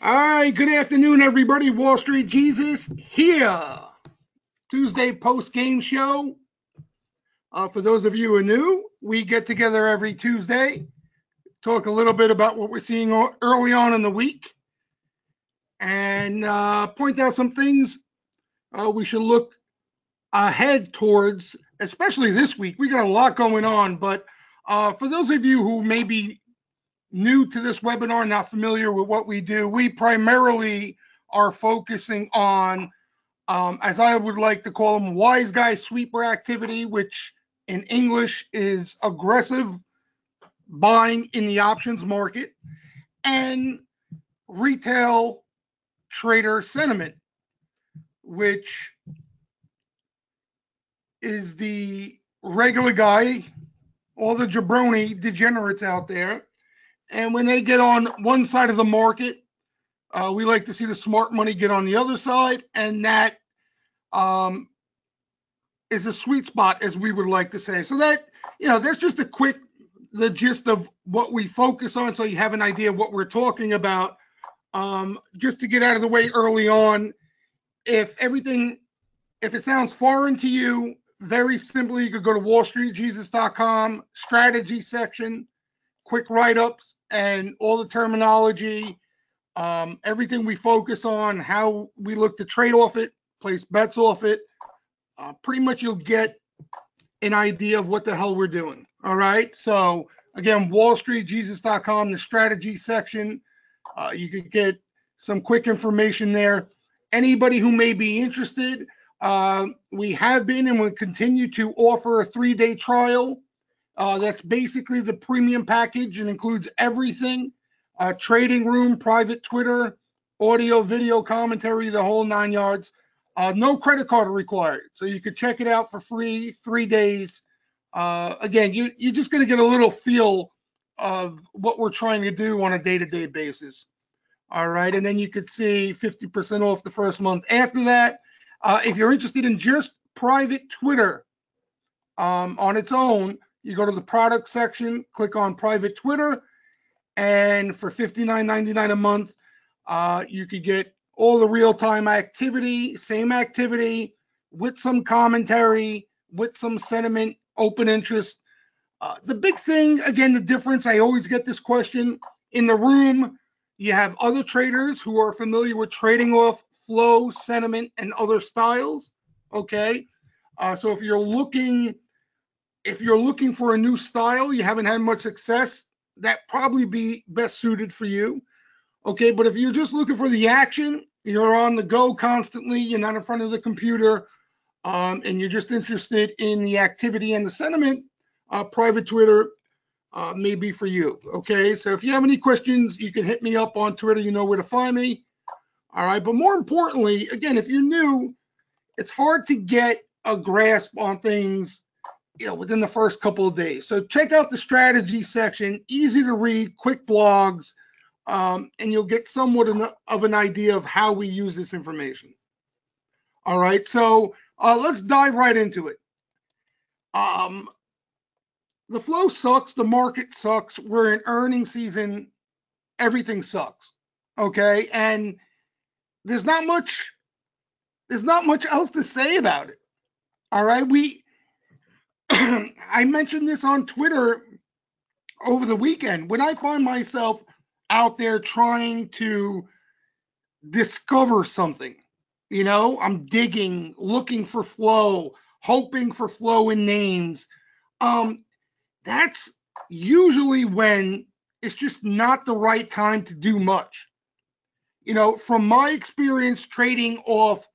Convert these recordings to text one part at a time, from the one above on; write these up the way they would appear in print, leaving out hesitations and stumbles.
All right, good afternoon, everybody. Wall Street Jesus here. Tuesday post-game show. For those of you who are new, we get together every Tuesday, talk a little bit about what we're seeing early on in the week, and point out some things we should look ahead towards, especially this week. We got a lot going on, but for those of you who may be new to this webinar, not familiar with what we do, we primarily are focusing on, as I would like to call them, wise guy sweeper activity, which in English is aggressive buying in the options market, and retail trader sentiment, which is the regular guy, all the jabroni degenerates out there. And when they get on one side of the market, we like to see the smart money get on the other side, and that is a sweet spot, as we would like to say. So that, that's just the gist of what we focus on, so you have an idea of what we're talking about. Just to get out of the way early on, if it sounds foreign to you, very simply, you could go to wallstreetjesus.com, strategy section, quick write-ups, and all the terminology, everything we focus on, how we look to trade off it, place bets off it. Pretty much you'll get an idea of what the hell we're doing. All right. So again, wallstreetjesus.com, the strategy section. You could get some quick information there. Anybody who may be interested, we have been and will continue to offer a 3-day trial. That's basically the premium package and includes everything, trading room, private Twitter, audio, video commentary, the whole 9 yards. No credit card required. So you could check it out for free, 3 days. Again, you're just going to get a little feel of what we're trying to do on a day-to-day basis. All right. And then you could see 50% off the first month after that. If you're interested in just private Twitter on its own, you go to the product section, click on private Twitter, and for $59.99 a month, you could get all the real-time activity, same activity, with some commentary, with some sentiment, open interest. The big thing, again, the difference, I always get this question, in the room, you have other traders who are familiar with trading off flow, sentiment, and other styles, okay? So if you're looking for a new style, you haven't had much success, that probably be best suited for you. Okay, but if you're just looking for the action, you're on the go constantly, you're not in front of the computer, and you're just interested in the activity and the sentiment, private Twitter may be for you. Okay, so if you have any questions, you can hit me up on Twitter. You know where to find me. All right, but more importantly, again, if you're new, it's hard to get a grasp on things within the first couple of days. So check out the strategy section, easy to read, quick blogs, and you'll get somewhat of an idea of how we use this information. All right, so let's dive right into it. The flow sucks, the market sucks, we're in earnings season, everything sucks. Okay, and there's not much else to say about it. All right, I mentioned this on Twitter over the weekend. When I find myself out there trying to discover something, I'm digging, looking for flow, hoping for flow in names. That's usually when it's just not the right time to do much. From my experience trading off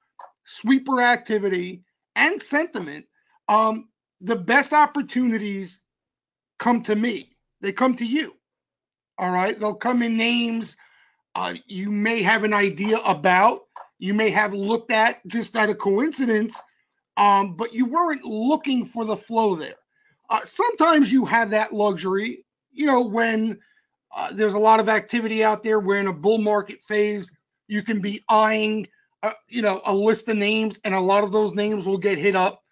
sweeper activity and sentiment, the best opportunities come to me. They come to you. All right. They'll come in names you may have an idea about, you may have looked at just out of coincidence, but you weren't looking for the flow there. Sometimes you have that luxury, when there's a lot of activity out there. We're in a bull market phase. You can be eyeing, a list of names, and a lot of those names will get hit up.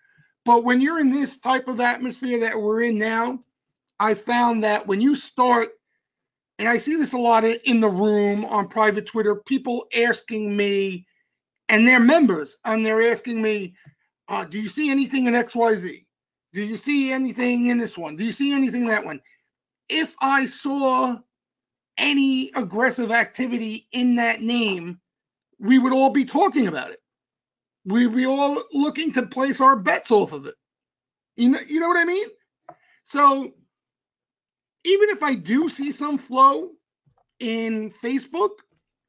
But when you're in this type of atmosphere that we're in now, I found that when you start and I see this a lot in the room on private Twitter, people asking me, and they're members, and they're asking me, do you see anything in XYZ? Do you see anything in this one? Do you see anything in that one? If I saw any aggressive activity in that name, we would all be talking about it. We'd be all looking to place our bets off of it. You know what I mean? So even if I do see some flow in Facebook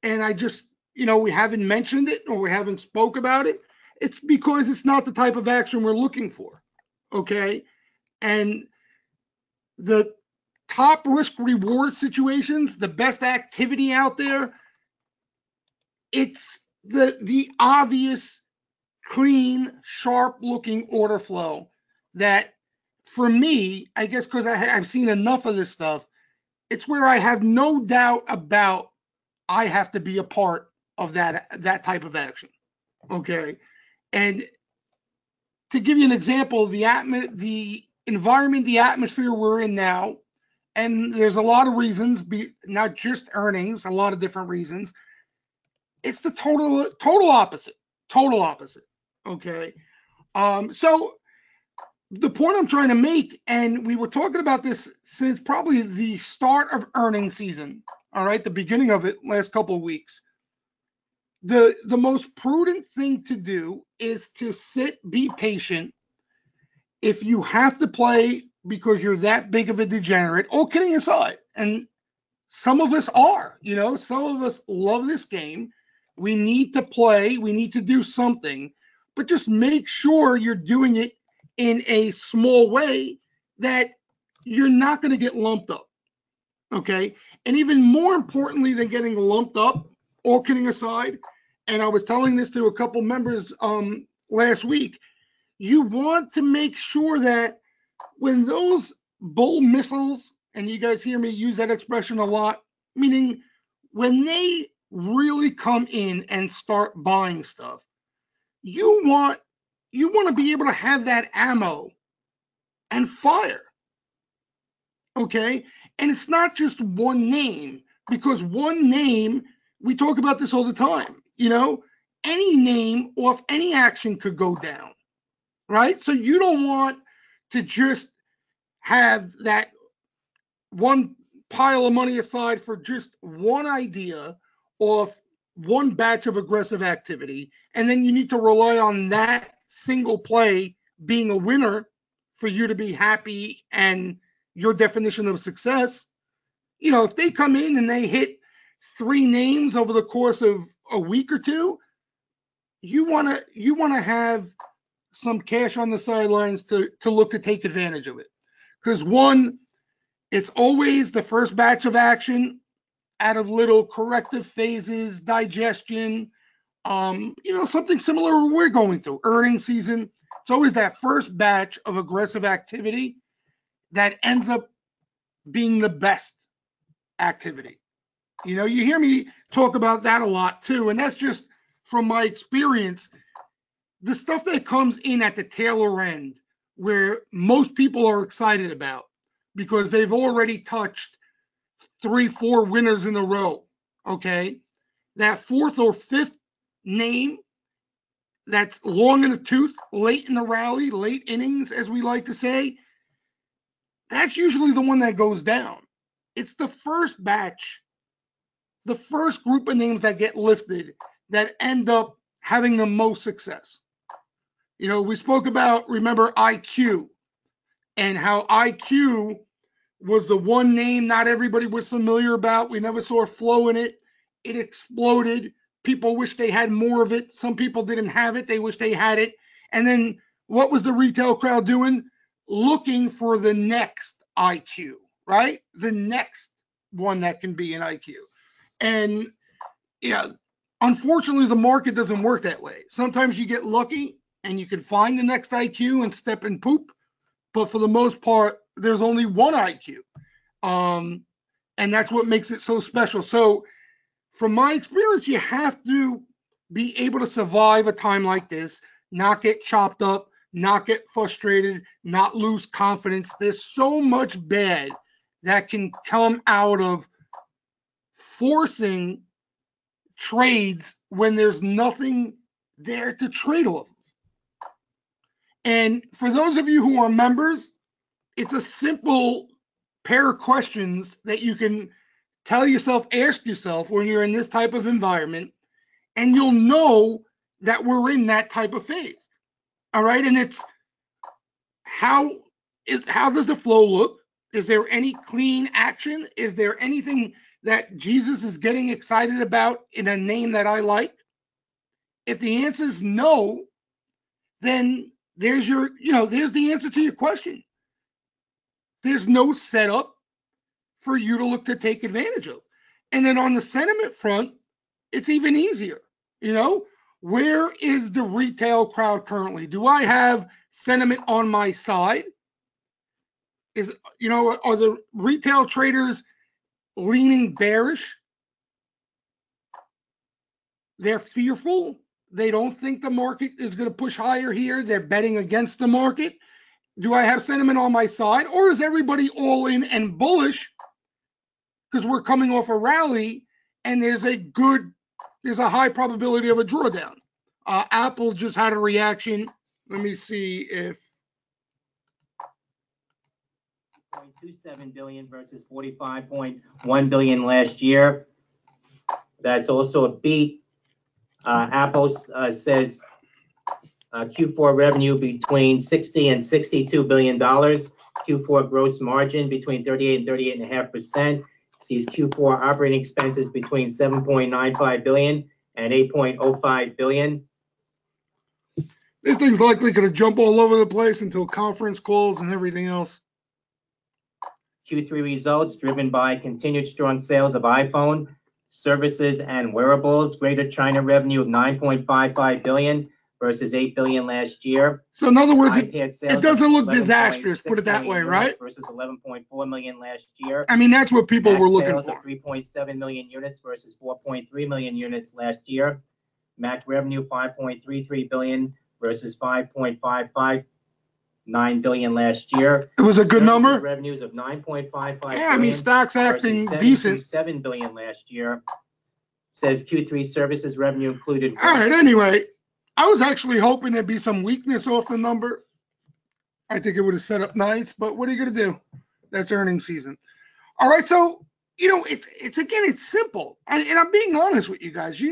and I just, we haven't mentioned it or we haven't spoke about it, it's because it's not the type of action we're looking for. Okay. And the top risk reward situations, the best activity out there, it's the obvious, clean, sharp looking order flow that for me, I guess because I've seen enough of this stuff, it's where I have no doubt about I have to be a part of that type of action. Okay. And to give you an example, the environment, the atmosphere we're in now, and there's a lot of reasons, not just earnings, a lot of different reasons. It's the total opposite. Total opposite. Okay. So the point I'm trying to make, and we were talking about this since probably the start of earnings season, all right, the beginning of it, last couple of weeks. The most prudent thing to do is to sit, be patient. If you have to play because you're that big of a degenerate, all kidding aside, and some of us are, some of us love this game. We need to play, we need to do something, but just make sure you're doing it in a small way that you're not going to get lumped up. Okay. And even more importantly than getting lumped up, all kidding aside, and I was telling this to a couple members last week, you want to make sure that when those bull missiles, and you guys hear me use that expression a lot, meaning when they really come in and start buying stuff, you want to be able to have that ammo and fire. Okay? And it's not just one name, because one name, we talk about this all the time, any name off any action could go down, right? So you don't want to just have that one pile of money aside for just one idea off one batch of aggressive activity, and then you need to rely on that single play being a winner for you to be happy and your definition of success. If they come in and they hit 3 names over the course of a week or two, you want to have some cash on the sidelines to look to take advantage of it. Because one, it's always the first batch of action out of little corrective phases, digestion, something similar to what we're going through, earnings season. It's always that first batch of aggressive activity that ends up being the best activity. You hear me talk about that a lot too, and that's just from my experience. The stuff that comes in at the tail end, where most people are excited about because they've already touched 3-4 winners in a row. Okay, that 4th or 5th name that's long in the tooth, late in the rally, late innings, as we like to say, that's usually the one that goes down. It's the first batch, the first group of names that get lifted that end up having the most success. We spoke about, remember, IQ, and how IQ was the one name not everybody was familiar about. We never saw a flow in it. It exploded. People wish they had more of it. Some people didn't have it. They wish they had it. And then what was the retail crowd doing? Looking for the next IQ, right? The next one that can be an IQ. And unfortunately, the market doesn't work that way. Sometimes you get lucky and you can find the next IQ and step and poop. But for the most part, there's only one IQ. And that's what makes it so special. So from my experience, you have to be able to survive a time like this, not get chopped up, not get frustrated, not lose confidence. There's so much bad that can come out of forcing trades when there's nothing there to trade off. And for those of you who are members, it's a simple pair of questions that you can tell yourself, ask yourself when you're in this type of environment, and you'll know that we're in that type of phase. All right. And it's how does the flow look? Is there any clean action? Is there anything that Jesus is getting excited about in a name that I like? If the answer is no, then there's there's the answer to your question. There's no setup for you to look to take advantage of. And then on the sentiment front, it's even easier. Where is the retail crowd currently? Do I have sentiment on my side? Are the retail traders leaning bearish? They're fearful. They don't think the market is going to push higher here. They're betting against the market. Do I have sentiment on my side, or is everybody all in and bullish because we're coming off a rally and there's a high probability of a drawdown? Apple just had a reaction. Let me see if 0.27 billion versus 45.1 billion last year. That's also a beat. Apple says Q4 revenue between 60 and 62 billion dollars. Q4 gross margin between 38 and 38.5%. Sees Q4 operating expenses between 7.95 billion and 8.05 billion. This thing's likely going to jump all over the place until conference calls and everything else. Q3 results driven by continued strong sales of iPhone, services, and wearables. Greater China revenue of 9.55 billion versus 8 billion last year. So in other words, it doesn't look disastrous, put it that way, right? Versus 11.4 million last year. I mean, that's what people were looking for. 3.7 million units versus 4.3 million units last year. Mac revenue 5.33 billion versus 5.559 billion last year. It was a good number. Revenues of 9.55 billion. Yeah, I mean, stock's acting decent. 7 billion last year. Says Q3 services revenue included. All right, anyway, I was actually hoping there'd be some weakness off the number. I think it would have set up nice, but what are you going to do? That's earnings season. All right, so, it's simple. And I'm being honest with you guys.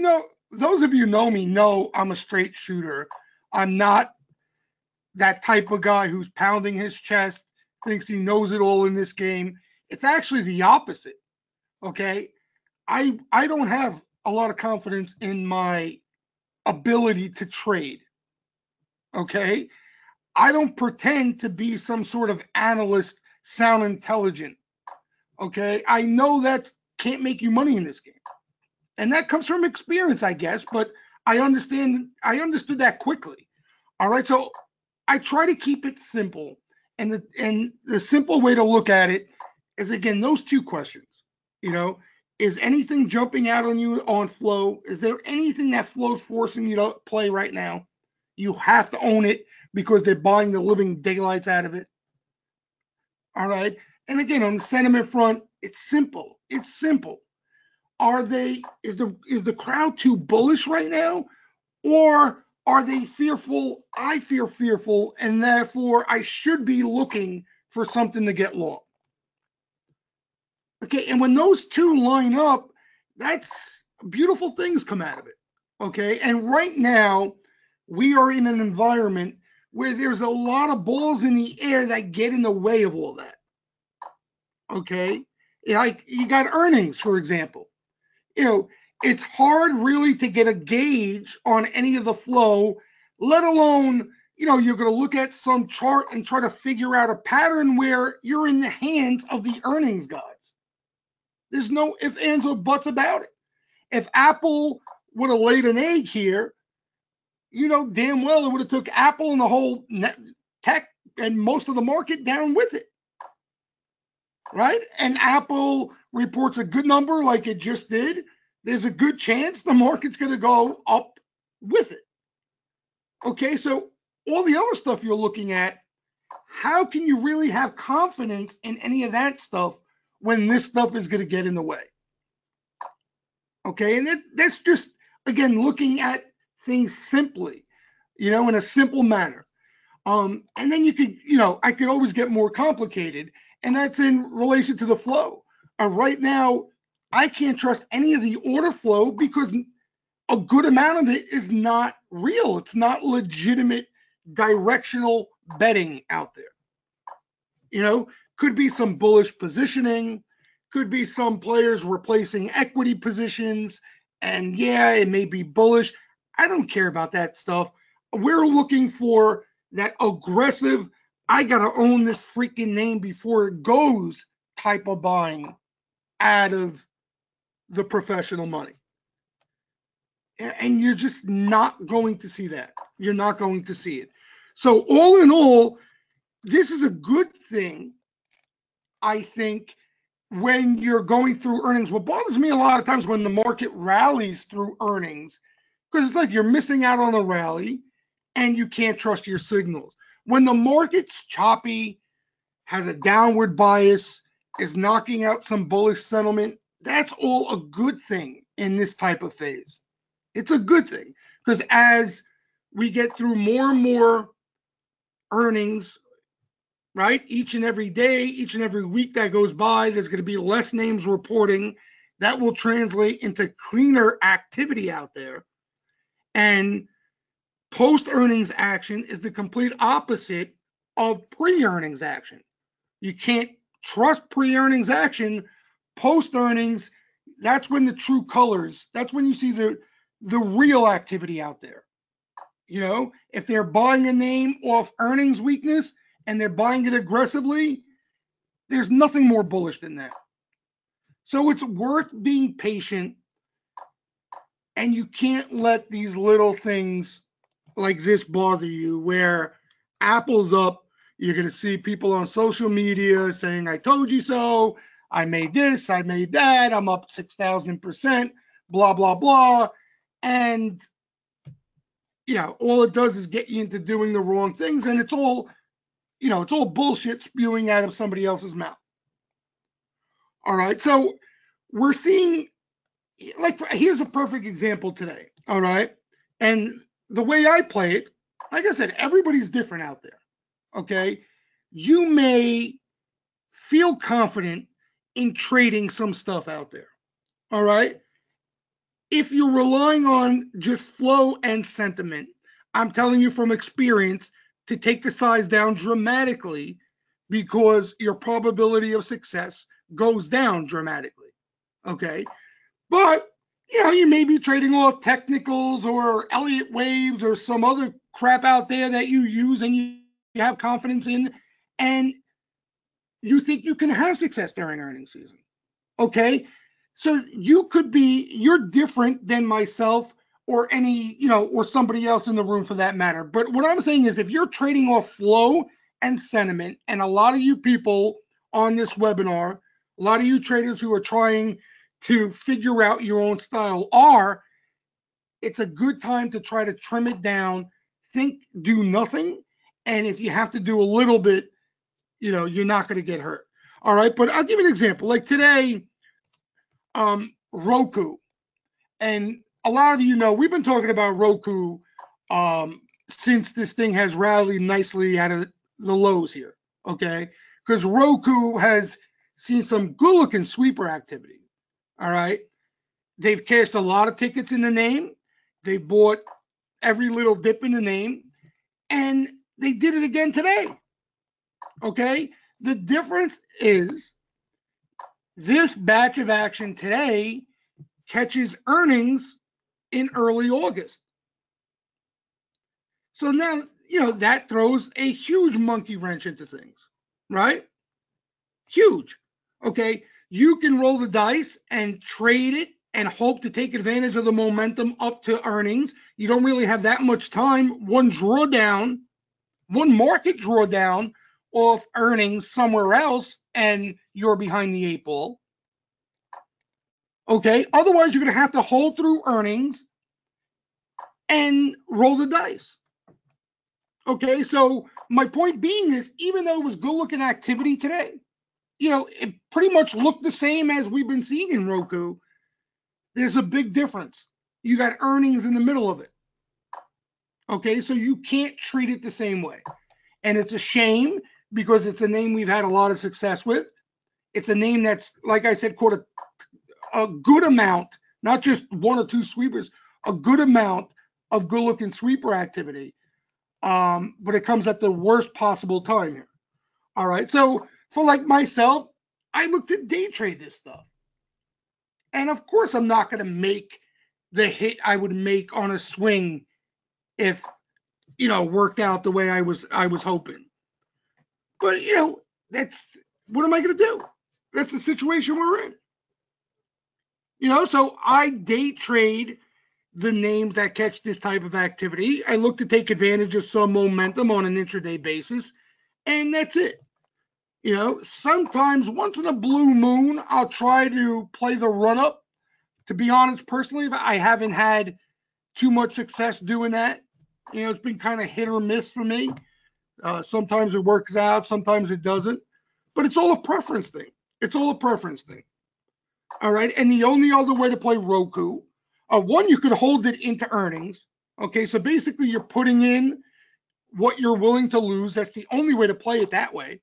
Those of you know me know I'm a straight shooter. I'm not that type of guy who's pounding his chest, thinks he knows it all in this game. It's actually the opposite, okay? I don't have a lot of confidence in my ability to trade, okay? I don't pretend to be some sort of analyst, sound intelligent, okay? I know that can't make you money in this game. And that comes from experience, I guess, but I understood that quickly. All right, so I try to keep it simple. And the simple way to look at it is, again, those two questions. Is anything jumping out on you on flow? Is there anything that flow's forcing you to play right now? You have to own it because they're buying the living daylights out of it. All right. And again, on the sentiment front, it's simple. It's simple. Is the crowd too bullish right now? Or are they fearful? I feel fearful, and therefore I should be looking for something to get long. Okay, and when those two line up, that's beautiful things come out of it. Okay, and right now we are in an environment where there's a lot of balls in the air that get in the way of all that. Okay, like you got earnings, for example. It's hard really to get a gauge on any of the flow, let alone, you're going to look at some chart and try to figure out a pattern where you're in the hands of the earnings guys. There's no ifs, ands, or buts about it. If Apple would have laid an egg here, damn well it would have took Apple and the whole tech and most of the market down with it. Right? And Apple reports a good number like it just did. There's a good chance the market's going to go up with it. Okay, so all the other stuff you're looking at, how can you really have confidence in any of that stuff when this stuff is going to get in the way? Okay, and that's just, again, looking at things simply, in a simple manner. And then I could always get more complicated, and that's in relation to the flow. Right now, I can't trust any of the order flow because a good amount of it is not real. It's not legitimate directional betting out there. Could be some bullish positioning, could be some players replacing equity positions, and yeah, it may be bullish. I don't care about that stuff. We're looking for that aggressive, I got to own this freaking name before it goes type of buying out of the professional money. And you're just not going to see that. You're not going to see it. So, all in all, this is a good thing, I think, when you're going through earnings. What bothers me a lot of times when the market rallies through earnings, because it's like you're missing out on a rally and you can't trust your signals. When the market's choppy, has a downward bias, is knocking out some bullish sentiment, that's all a good thing in this type of phase. It's a good thing because as we get through more and more earnings, right, each and every day, each and every week that goes by, there's going to be less names reporting. That will translate into cleaner activity out there. And post-earnings action is the complete opposite of pre-earnings action. You can't trust pre-earnings action. Post-earnings, that's when the true colors, that's when you see the real activity out there. If they're buying a name off earnings weakness and they're buying it aggressively, there's nothing more bullish than that. So it's worth being patient, and you can't let these little things like this bother you, where Apple's up, you're going to see people on social media saying, I told you so, I made this, I made that, I'm up 6,000%, blah, blah, blah. And all it does is get you into doing the wrong things, and it's all bullshit spewing out of somebody else's mouth. All right, so we're seeing, here's a perfect example today. All right, and the way I play it, like I said, everybody's different out there. Okay, you may feel confident in trading some stuff out there. All right, if you're relying on just flow and sentiment, I'm telling you from experience to take the size down dramatically, because your probability of success goes down dramatically. Okay. But, you may be trading off technicals or Elliott waves or some other crap out there that you use and you have confidence in, and you think you can have success during earnings season. Okay. So you're different than myself or or somebody else in the room for that matter. But what I'm saying is, if you're trading off flow and sentiment, and a lot of you people on this webinar, a lot of you traders who are trying to figure out your own style it's a good time to try to trim it down, do nothing. And if you have to do a little bit, you're not going to get hurt. All right. But I'll give you an example. Like today, Roku, and a lot of we've been talking about Roku since this thing has rallied nicely out of the lows here, okay? Because Roku has seen some good looking sweeper activity. All right, they've cashed a lot of tickets in the name, they bought every little dip in the name, and they did it again today. Okay, the difference is this batch of action today catches earnings in early August. So now, that throws a huge monkey wrench into things, right? Huge. Okay. You can roll the dice and trade it and hope to take advantage of the momentum up to earnings. You don't really have that much time. One market drawdown off earnings somewhere else, and you're behind the eight ball. Okay. Otherwise, you're going to have to hold through earnings and roll the dice. Okay. So my point being is, even though it was good looking activity today, it pretty much looked the same as we've been seeing in Roku. There's a big difference. You got earnings in the middle of it. Okay, so you can't treat it the same way. And it's a shame because it's a name we've had a lot of success with. It's a name that's, like I said, caught a good amount, not just one or two sweepers, a good amount of good looking sweeper activity. But it comes at the worst possible time here. All right. So for like myself, I looked at day trade this stuff. And of course, I'm not going to make the hit I would make on a swing if, worked out the way I was hoping. But, that's, what am I going to do? That's the situation we're in. So I day trade the names that catch this type of activity. I look to take advantage of some momentum on an intraday basis, and that's it. Sometimes once in a blue moon, I'll try to play the run up. To be honest, personally, I haven't had too much success doing that. It's been kind of hit or miss for me. Sometimes it works out, sometimes it doesn't. But it's all a preference thing. All right. And the only other way to play Roku, one, you could hold it into earnings. Okay. So basically, you're putting in what you're willing to lose. That's the only way to play it that way,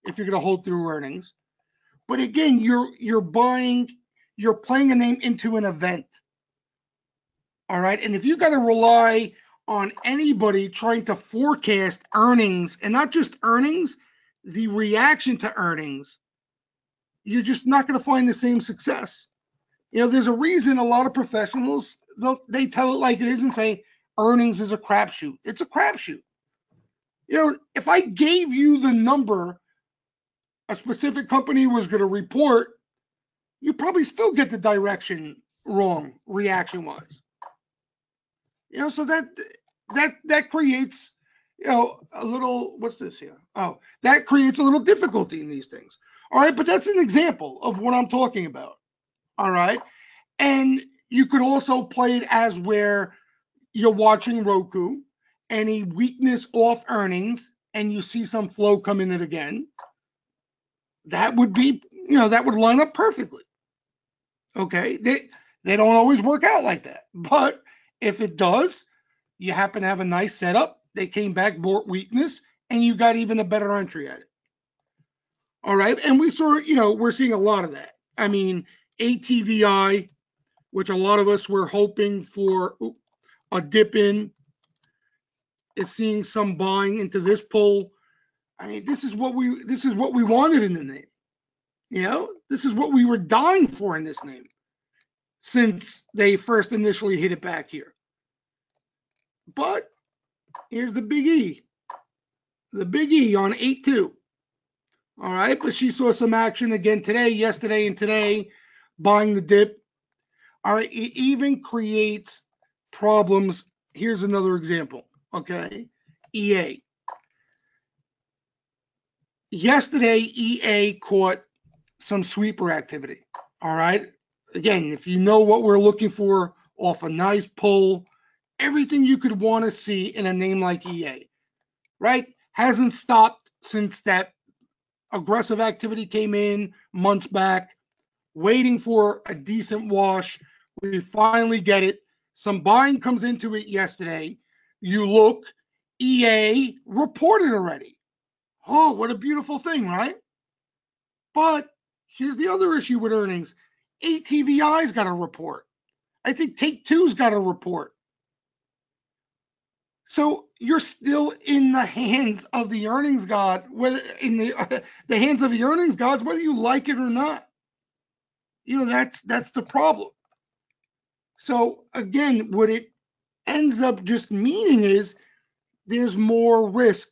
if you're going to hold through earnings. But again, you're playing a name into an event. All right. And if you got to rely on anybody trying to forecast earnings, and not just earnings, the reaction to earnings, you're just not going to find the same success. There's a reason a lot of professionals, they tell it like it is and say earnings is a crapshoot. It's a crapshoot. If I gave you the number a specific company was going to report, you probably still get the direction wrong reaction wise. So that creates, a little, what's this here? Oh, that creates a little difficulty in these things. All right, but that's an example of what I'm talking about. All right. And you could also play it as where you're watching Roku, any weakness off earnings, and you see some flow come in it again. That would be, that would line up perfectly. Okay. They don't always work out like that. But if it does, you happen to have a nice setup. They came back, bought weakness, and you got even a better entry at it. All right. And we saw, we're seeing a lot of that. I mean, ATVI, which a lot of us were hoping for a dip in, is seeing some buying into this pull. I mean, this is what we wanted in the name. This is what we were dying for in this name since they first initially hit it back here. But here's the big E. The big E on 8-2. All right, but she saw some action again today, yesterday, and today, buying the dip. All right, it even creates problems. Here's another example. Okay, EA. Yesterday, EA caught some sweeper activity. All right, again, if you know what we're looking for off a nice pull, everything you could want to see in a name like EA, right? Hasn't stopped since that aggressive activity came in months back, waiting for a decent wash. We finally get it. Some buying comes into it yesterday. You look, EA reported already. Oh, what a beautiful thing, right? But here's the other issue with earnings. ATVI's got a report. I think Take-Two's got a report. So you're still in the hands of the earnings god, whether in the hands of the earnings gods, whether you like it or not. That's the problem. So again, what it ends up just meaning is there's more risk.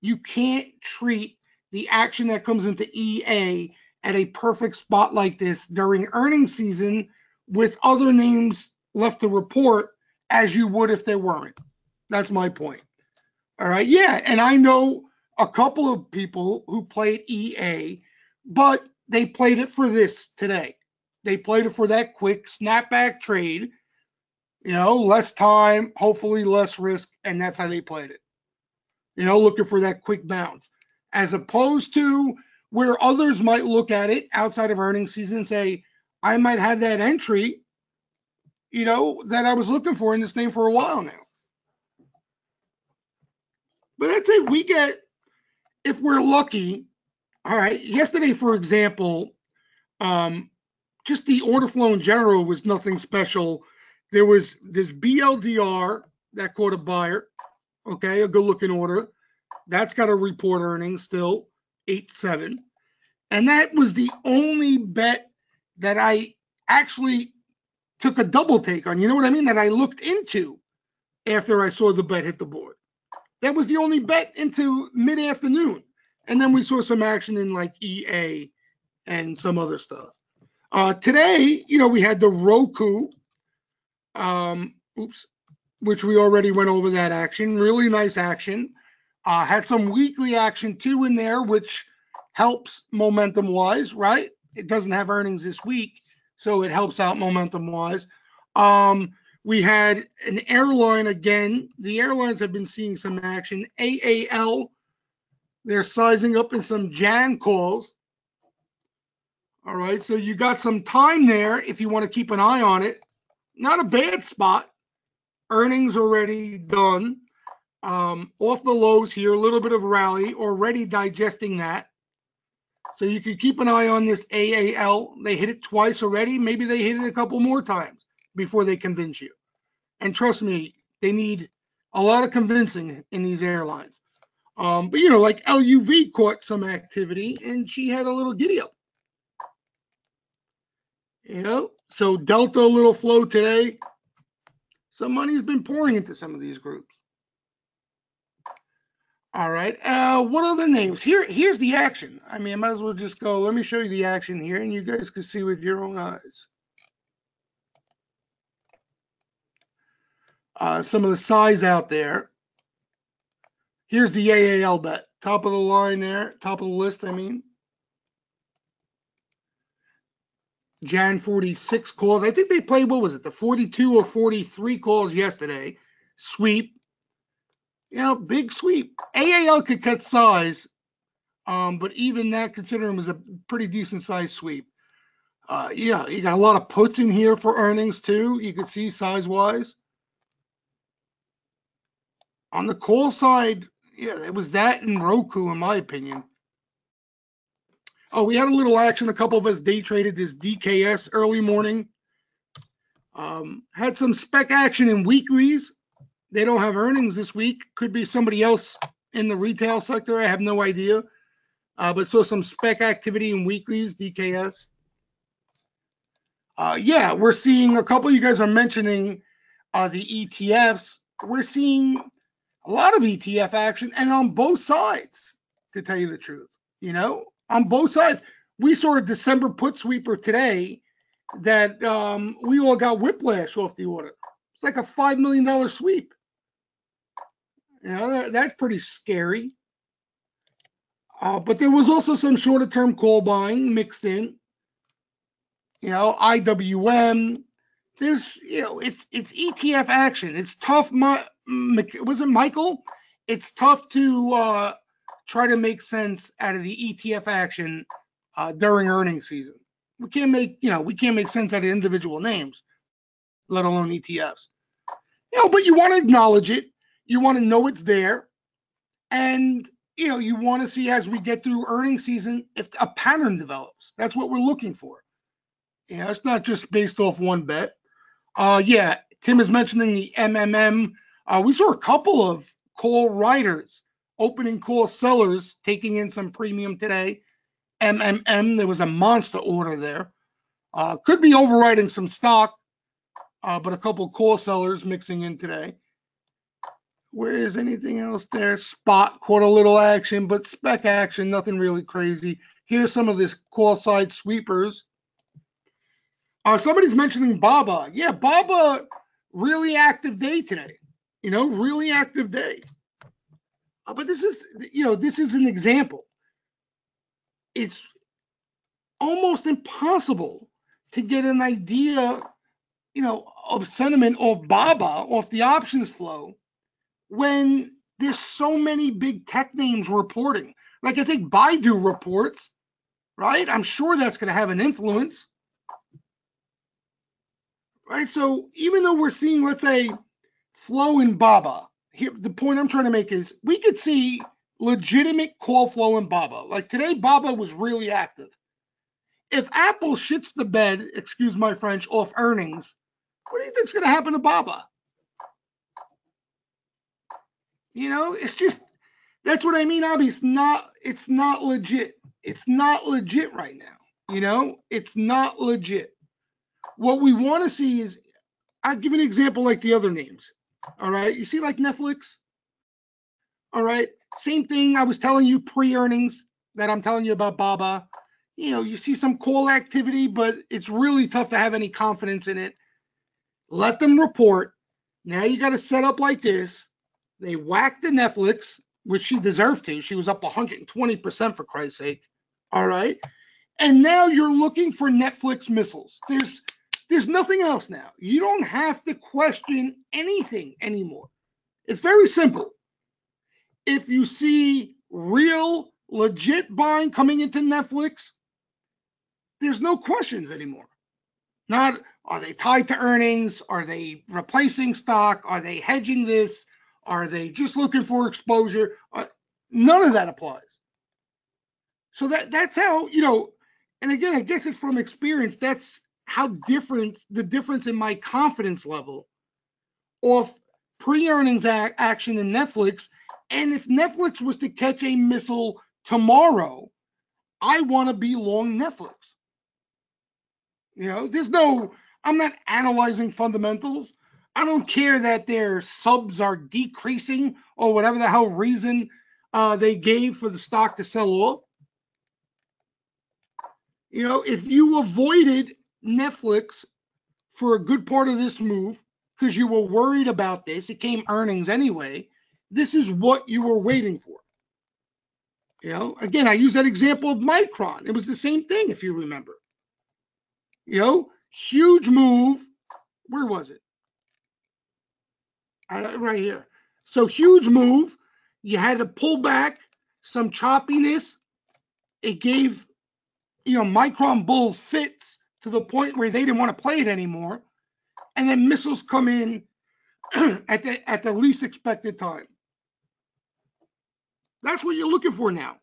You can't treat the action that comes into EA at a perfect spot like this during earnings season with other names left to report as you would if they weren't. That's my point. All right. Yeah. And I know a couple of people who played EA, but they played it for this today. They played it for that quick snapback trade, less time, hopefully less risk. And that's how they played it, looking for that quick bounce, as opposed to where others might look at it outside of earnings season and say, I might have that entry, that I was looking for in this name for a while now. But that's it. We get, if we're lucky, all right, yesterday, for example, just the order flow in general was nothing special. There was this BLDR that caught a buyer, okay, a good looking order. That's got a report earnings still, 8.7. And that was the only bet that I actually took a double take on. You know what I mean? That I looked into after I saw the bet hit the board. That was the only bet into mid-afternoon. And then we saw some action in like EA and some other stuff. Today, we had the Roku, which we already went over that action. Really nice action. Had some weekly action too in there, which helps momentum-wise, right? It doesn't have earnings this week, so it helps out momentum-wise. We had an airline again. The airlines have been seeing some action. AAL, they're sizing up in some Jan calls. All right, so you got some time there if you want to keep an eye on it. Not a bad spot. Earnings already done. Off the lows here, a little bit of rally, already digesting that. So you could keep an eye on this AAL. They hit it twice already. Maybe they hit it a couple more times before they convince you. And trust me, they need a lot of convincing in these airlines. But like LUV caught some activity and she had a little giddy up. So Delta a little flow today. Some money's been pouring into some of these groups. All right. What other names? Here's the action. I mean, I might as well just go. Let me show you the action here, and you guys can see with your own eyes. Some of the size out there. Here's the AAL bet. Top of the line there. Top of the list, I mean. Jan 46 calls. I think they played, what was it, the 42 or 43 calls yesterday. Sweep. Big sweep. AAL could cut size, but even that, considering it was a pretty decent size sweep. You got a lot of puts in here for earnings too. You can see size-wise. On the call side, it was that and Roku, in my opinion. Oh, we had a little action. A couple of us day traded this DKS early morning. Had some spec action in weeklies. They don't have earnings this week. Could be somebody else in the retail sector. I have no idea. But saw some spec activity in weeklies, DKS. We're seeing a couple of you guys are mentioning the ETFs. We're seeing a lot of ETF action and on both sides, to tell you the truth. On both sides. We saw a December put sweeper today that we all got whiplash off the order. It's like a $5 million sweep. That's pretty scary. But there was also some shorter term call buying mixed in. IWM. There's, it's ETF action. It's tough. Was it Michael? It's tough to try to make sense out of the ETF action during earnings season. We can't make sense out of individual names, let alone ETFs. But you want to acknowledge it. You want to know it's there, and you want to see as we get through earnings season if a pattern develops. That's what we're looking for. It's not just based off one bet. Tim is mentioning the MMM. We saw a couple of call riders, opening call sellers taking in some premium today. MMM, there was a monster order there. Could be overriding some stock, but a couple call sellers mixing in today. Where is anything else there? Spot caught a little action, but spec action, nothing really crazy. Here's some of this call side sweepers. Somebody's mentioning Baba. Yeah, Baba, really active day today. Really active day. But this is an example. It's almost impossible to get an idea, of sentiment of Baba off the options flow when there's so many big tech names reporting. Like I think Baidu reports, right? I'm sure that's going to have an influence. right? So even though we're seeing, let's say, flow in BABA, here, the point I'm trying to make is we could see legitimate call flow in BABA. Like today, BABA was really active. If Apple shits the bed, excuse my French, off earnings, what do you think's going to happen to BABA? It's just, that's what I mean, Abby. It's not legit. It's not legit right now. It's not legit. What we want to see is, I'll give an example like the other names. All right. You see, like Netflix. All right. Same thing I was telling you pre-earnings that I'm telling you about BABA. You see some call activity, but it's really tough to have any confidence in it. Let them report. Now you got to set up like this. They whacked the Netflix, which she deserved to. She was up 120% for Christ's sake. All right. And now you're looking for Netflix missiles. There's nothing else now. You don't have to question anything anymore. It's very simple. If you see real, legit buying coming into Netflix, there's no questions anymore. Not, are they tied to earnings? Are they replacing stock? Are they hedging this? Are they just looking for exposure? None of that applies. So that's how, and again, I guess it's from experience. That's how the difference in my confidence level of pre-earnings action in Netflix. And if Netflix was to catch a missile tomorrow, I want to be long Netflix. I'm not analyzing fundamentals. I don't care that their subs are decreasing or whatever the hell reason they gave for the stock to sell off. If you avoided Netflix for a good part of this move because you were worried about this, it came earnings anyway, this is what you were waiting for. Again, I use that example of Micron. It was the same thing, if you remember. Huge move. Where was it? Right here. So huge move. You had to pull back, some choppiness. It gave, Micron bulls fits to the point where they didn't want to play it anymore. And then missiles come in at the least expected time. That's what you're looking for now.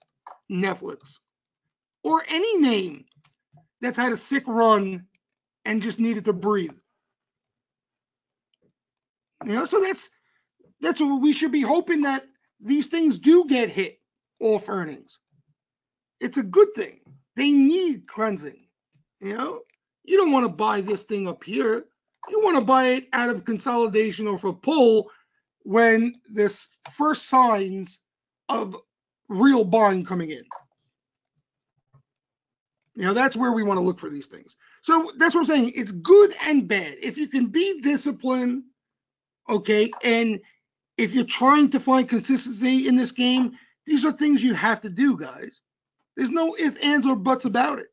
Netflix. Or any name that's had a sick run and just needed to breathe. So that's what we should be hoping, that these things do get hit off earnings. It's a good thing. They need cleansing. You don't want to buy this thing up here. You want to buy it out of consolidation or for pull when there's first signs of real buying coming in. That's where we want to look for these things. So that's what I'm saying. It's good and bad. If you can be disciplined, okay, and if you're trying to find consistency in this game, these are things you have to do, guys. There's no ifs, ands, or buts about it.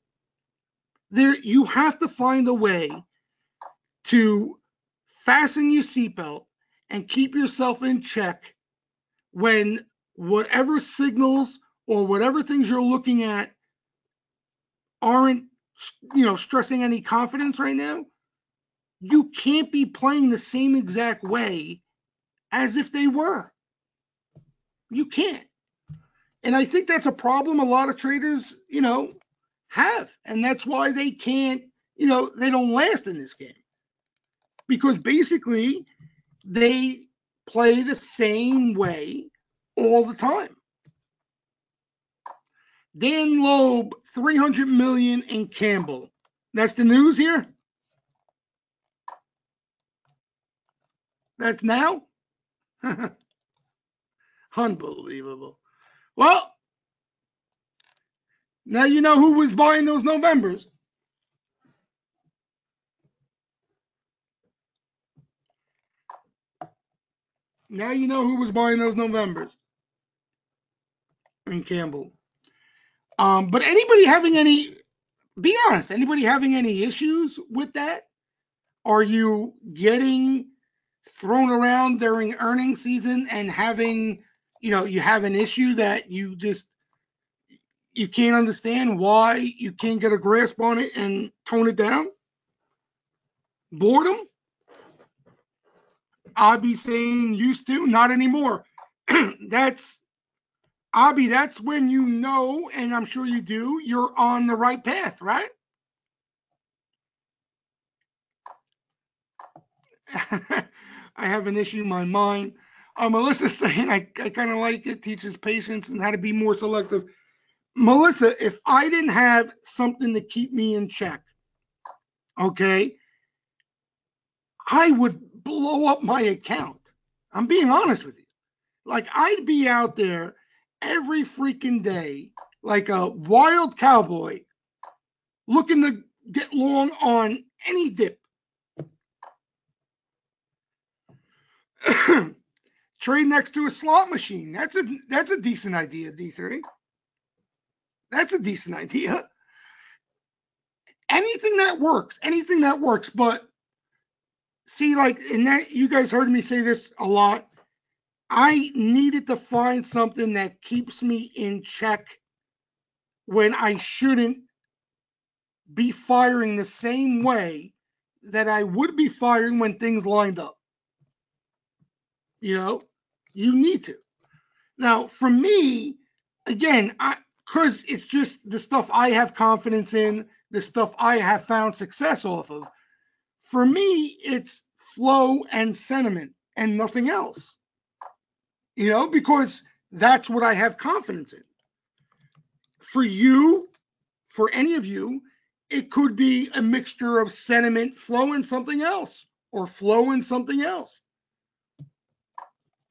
You have to find a way to fasten your seatbelt and keep yourself in check when whatever signals or whatever things you're looking at aren't, stressing any confidence right now. You can't be playing the same exact way as if they were. You can't. And I think that's a problem a lot of traders, have. And that's why they can't, they don't last in this game. Because basically they play the same way all the time. Dan Loeb, 300 million in Campbell. That's the news here? That's now? Unbelievable. Well, now you know who was buying those Novembers. Now you know who was buying those Novembers in Campbell. But anybody having any, be honest, anybody having any issues with that? Are you getting thrown around during earnings season and having, you have an issue that you can't understand why you can't get a grasp on it and tone it down? Boredom? I'll be saying used to, not anymore. That's Abby, that's when you know, and I'm sure you do, you're on the right path, right? I have an issue in my mind. Melissa's saying I kind of like it, teaches patience and how to be more selective. Melissa, if I didn't have something to keep me in check, okay, I would blow up my account. I'm being honest with you. Like, I'd be out there every freaking day like a wild cowboy looking to get long on any dip. Trade next to a slot machine. That's a decent idea, D3. That's a decent idea. Anything that works, anything that works. But see, like, and that you guys heard me say this a lot. I needed to find something that keeps me in check when I shouldn't be firing the same way that I would be firing when things lined up. You know, you need to. Now, for me, again, because it's just the stuff I have confidence in, the stuff I have found success off of. For me, it's flow and sentiment and nothing else. You know, because that's what I have confidence in. For you, for any of you, it could be a mixture of sentiment, flow, and something else, or flow and something else.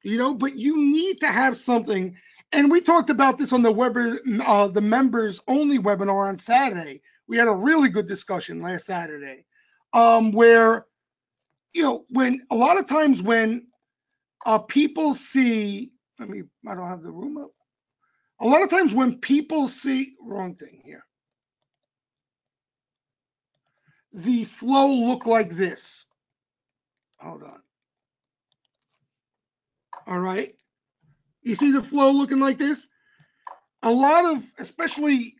You know, but you need to have something. And we talked about this on the members only webinar on Saturday. We had a really good discussion last Saturday, where, you know, when a lot of times when people see, I don't have the room up. A lot of times when people see, wrong thing here, the flow look like this. Hold on. All right. You see the flow looking like this? A lot of, especially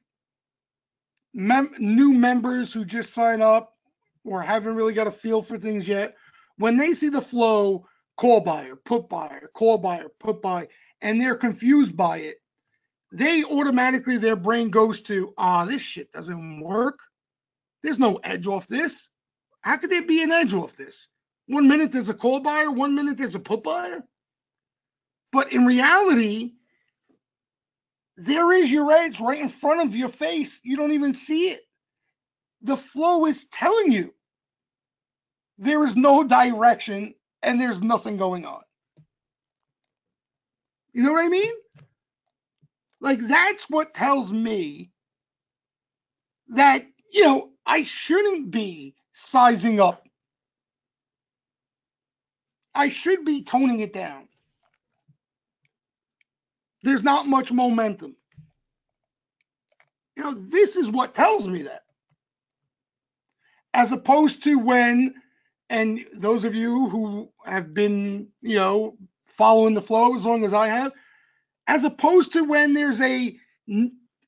new members who just sign up or haven't really got a feel for things yet, when they see the flow, call buyer, put buyer, call buyer, put buy, and they're confused by it, they automatically, their brain goes to, this shit doesn't work. There's no edge off this. How could there be an edge off this? 1 minute there's a call buyer, 1 minute there's a put buyer. But in reality, there is your edge right in front of your face. You don't even see it. The flow is telling you there is no direction and there's nothing going on. You know what I mean? Like, that's what tells me that, you know, I shouldn't be sizing up. I should be toning it down. There's not much momentum. You know, this is what tells me that. As opposed to when, and those of you who have been, you know, following the flow as long as I have, as opposed to when there's a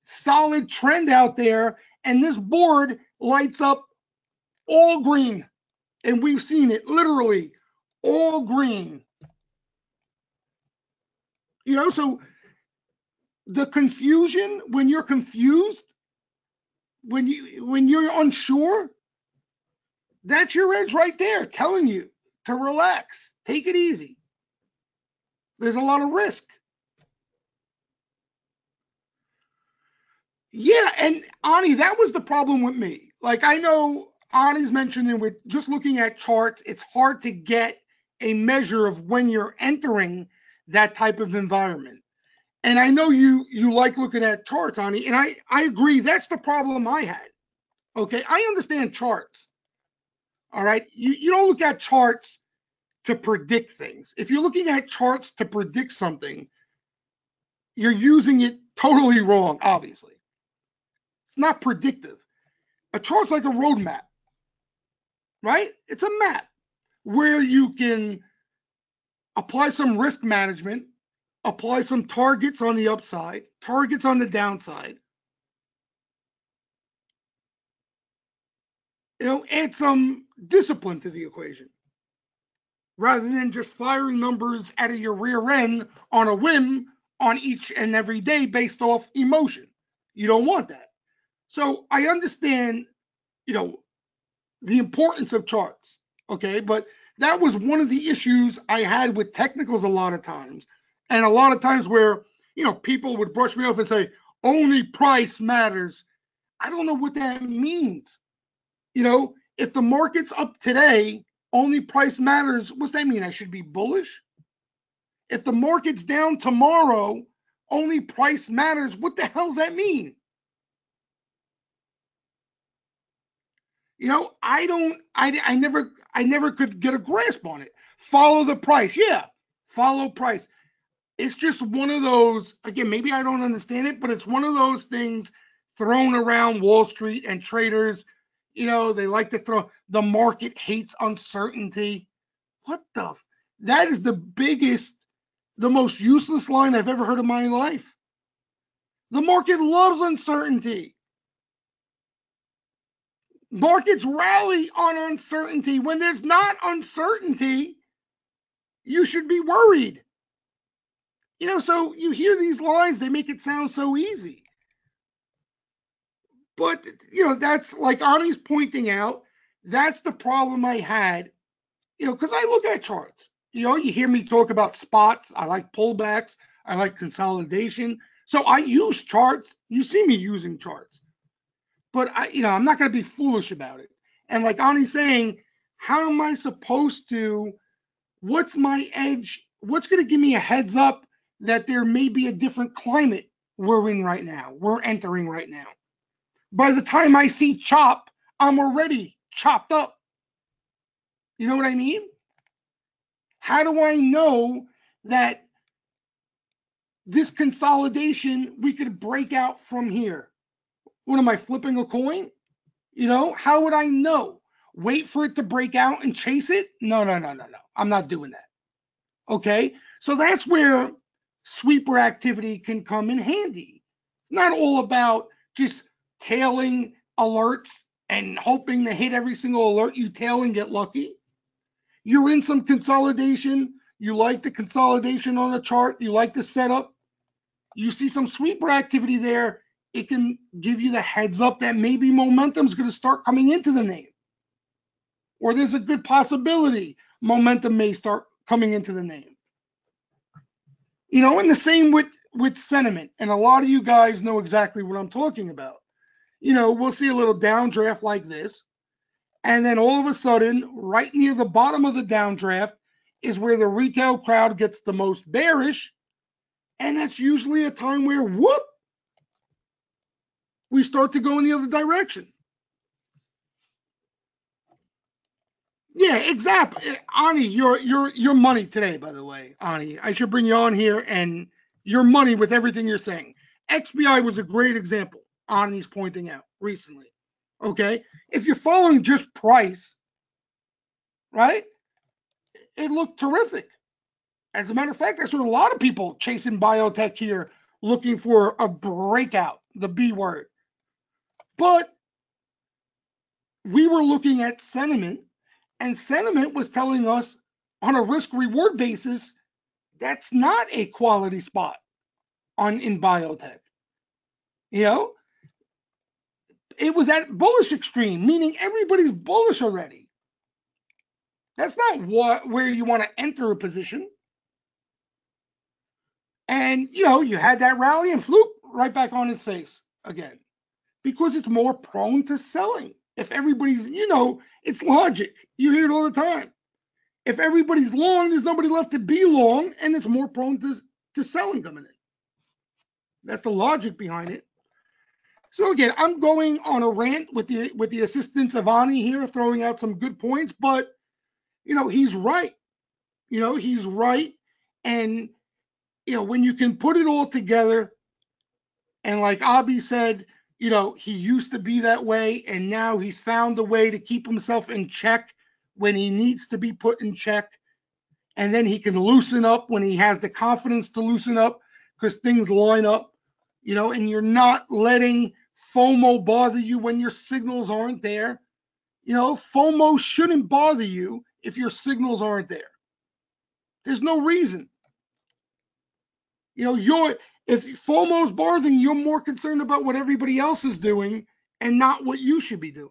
solid trend out there and this board lights up all green, and we've seen it literally all green. You know, so the confusion, when you're confused, when you're unsure, that's your edge right there telling you to relax, take it easy. There's a lot of risk. Yeah, and Ani, that was the problem with me. Like, I know Ani's mentioning with just looking at charts, it's hard to get a measure of when you're entering that type of environment. And I know you like looking at charts, Ani, and I agree. That's the problem I had. Okay, I understand charts. All right, you don't look at charts to predict things. If you're looking at charts to predict something, you're using it totally wrong, obviously. It's not predictive. A chart's like a roadmap, right? It's a map where you can apply some risk management, apply some targets on the upside, targets on the downside. You know, add some discipline to the equation. rather than just firing numbers out of your rear end on a whim on each and every day based off emotion. You don't want that. So I understand, you know, the importance of charts, okay? But that was one of the issues I had with technicals a lot of times. And a lot of times where, people would brush me off and say, only price matters. I don't know what that means. If the market's up today, only price matters. What's that mean? I should be bullish? If the market's down tomorrow, only price matters. What the hell does that mean? I never could get a grasp on it. Follow the price. Yeah, follow price. It's just one of those, again, maybe I don't understand it, but it's one of those things thrown around Wall Street and traders. They like to throw, the market hates uncertainty. What the? That is the biggest, the most useless line I've ever heard in my life. The market loves uncertainty. Markets rally on uncertainty. When there's not uncertainty, you should be worried. So you hear these lines, they make it sound so easy. But, that's like Ani's pointing out, that's the problem I had, because I look at charts. You hear me talk about spots. I like pullbacks. I like consolidation. So I use charts. You see me using charts. But I'm not going to be foolish about it. And like Ani's saying, how am I supposed to, what's my edge? What's going to give me a heads up that there may be a different climate we're entering right now? By the time I see chop, I'm already chopped up. You know what I mean? How do I know that this consolidation, we could break out from here? What am I, flipping a coin? How would I know? Wait for it to break out and chase it? No. I'm not doing that. Okay? So that's where sweeper activity can come in handy. It's not all about just tailing alerts and hoping to hit every single alert you tail and get lucky. You're in some consolidation. You like the consolidation on the chart. You like the setup. You see some sweeper activity there. It can give you the heads up that maybe momentum is going to start coming into the name. Or there's a good possibility momentum may start coming into the name. And the same with sentiment. And a lot of you guys know exactly what I'm talking about. We'll see a little downdraft like this. And then all of a sudden, right near the bottom of the downdraft is where the retail crowd gets the most bearish. And that's usually a time where, whoop, we start to go in the other direction. Yeah, exactly. Ani, your money today, by the way, Ani. I should bring you on here and your money with everything you're saying. XBI was a great example Ani's pointing out recently. Okay? If you're following just price, right, it looked terrific. As a matter of fact, I saw a lot of people chasing biotech here looking for a breakout, the B word. But we were looking at sentiment, and sentiment was telling us on a risk reward basis, that's not a quality spot in biotech. It was at bullish extreme, meaning everybody's bullish already. That's not where you want to enter a position. And, you had that rally and flew right back on its face again because it's more prone to selling. If everybody's, it's logic. You hear it all the time. If everybody's long, there's nobody left to be long, and it's more prone to selling coming in. That's the logic behind it. So again, I'm going on a rant with the assistance of Ani here, throwing out some good points, but he's right. He's right. And when you can put it all together, and like Abi said, he used to be that way, and now he's found a way to keep himself in check when he needs to be put in check. And then he can loosen up when he has the confidence to loosen up because things line up, and you're not letting FOMO bother you when your signals aren't there. FOMO shouldn't bother you if your signals aren't there. There's no reason. If FOMO's bothering you, you're more concerned about what everybody else is doing and not what you should be doing.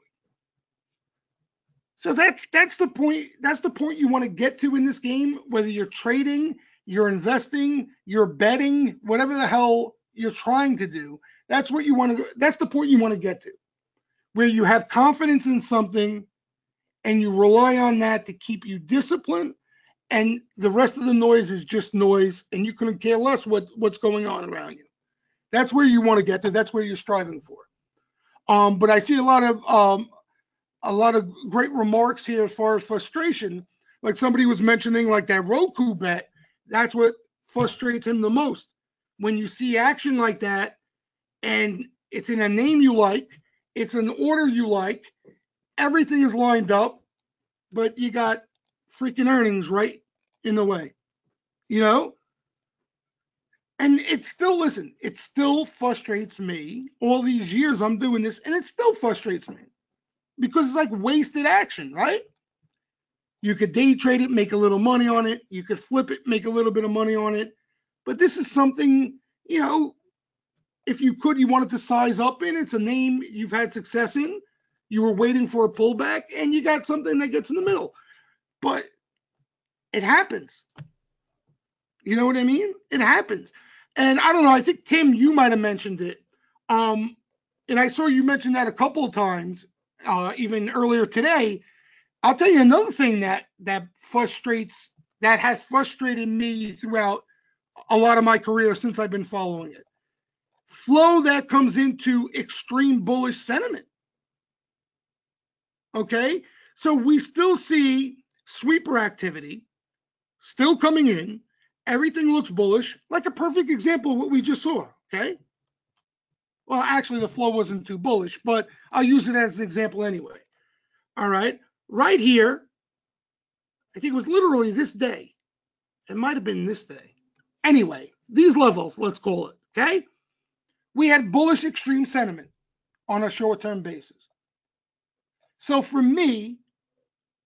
So that's the point. That's the point you want to get to in this game, whether you're trading, you're investing, you're betting, whatever the hell you're trying to do. That's what you want to. That's the point you want to get to, where you have confidence in something, and you rely on that to keep you disciplined, and the rest of the noise is just noise, and you couldn't care less what's going on around you. That's where you want to get to. That's where you're striving for. But I see a lot of great remarks here as far as frustration. Like somebody was mentioning, like that Roku bet. That's what frustrates him the most. When you see action like that, and it's in a name you like, it's an order you like, everything is lined up, but you got freaking earnings right in the way, you know? And it still frustrates me. All these years I'm doing this, and it still frustrates me because it's like wasted action, right? You could day trade it, make a little money on it. You could flip it, make a little bit of money on it. But this is something, if you wanted to size up in. It's a name you've had success in. You were waiting for a pullback, and you got something that gets in the middle. But it happens. You know what I mean? It happens. And I don't know, I think, Tim, you might have mentioned it. And I saw you mention that a couple of times, even earlier today. I'll tell you another thing that has frustrated me throughout a lot of my career since I've been following it. Flow that comes into extreme bullish sentiment. Okay? So we still see sweeper activity still coming in. Everything looks bullish, like a perfect example of what we just saw. Okay? Well, actually, the flow wasn't too bullish, but I'll use it as an example anyway. All right? Right here, I think it was literally this day. It might have been this day. Anyway, these levels, let's call it, okay? We had bullish extreme sentiment on a short-term basis. So for me,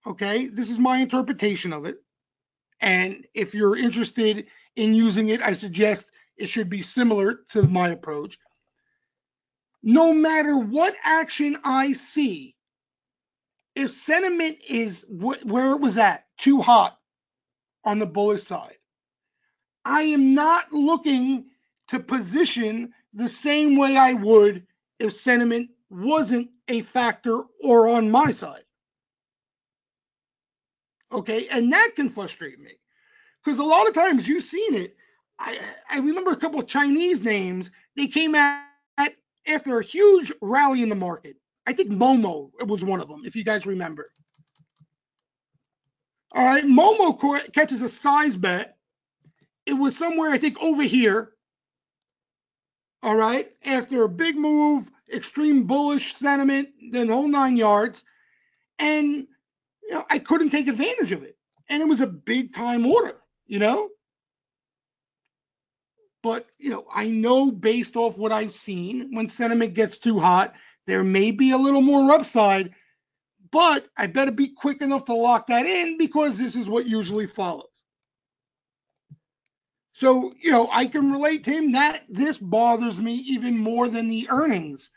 okay, this is my interpretation of it. And if you're interested in using it, I suggest it should be similar to my approach. No matter what action I see, if sentiment is where it was at, too hot on the bullish side, I am not looking to position the same way I would if sentiment wasn't a factor or on my side. Okay, and that can frustrate me because a lot of times you've seen it. I remember a couple of Chinese names. They came out after a huge rally in the market. I think Momo was one of them, if you guys remember. All right, Momo catches a size bet. It was somewhere, I think, over here. All right, after a big move, extreme bullish sentiment, the whole 9 yards, and I couldn't take advantage of it, and it was a big time order, But I know based off what I've seen, when sentiment gets too hot, there may be a little more upside, but I better be quick enough to lock that in because this is what usually follows. So, I can relate to him that this bothers me even more than the earnings,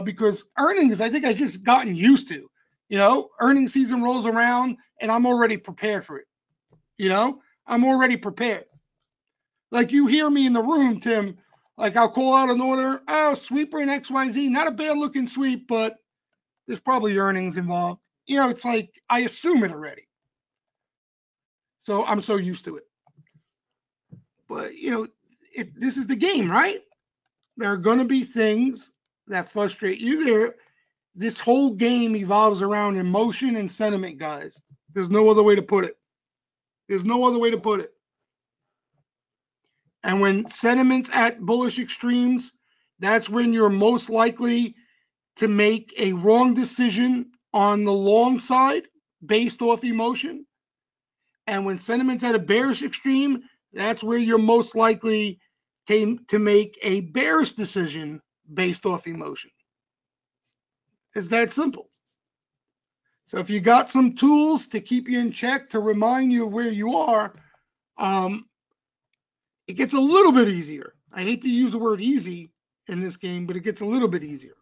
because earnings, I think I just gotten used to. Earnings season rolls around and I'm already prepared for it. I'm already prepared. Like you hear me in the room, Tim, like I'll call out an order, sweeper in XYZ, not a bad looking sweep, but there's probably earnings involved. It's like I assume it already. So I'm so used to it. But, this is the game, right? There are going to be things that frustrate you. This whole game evolves around emotion and sentiment, guys. There's no other way to put it. There's no other way to put it. And when sentiment's at bullish extremes, that's when you're most likely to make a wrong decision on the long side based off emotion. And when sentiment's at a bearish extreme, that's where you're most likely to make a bearish decision based off emotion. It's that simple. So if you got some tools to keep you in check, to remind you of where you are, It gets a little bit easier. I hate to use the word easy in this game, but it gets a little bit easier.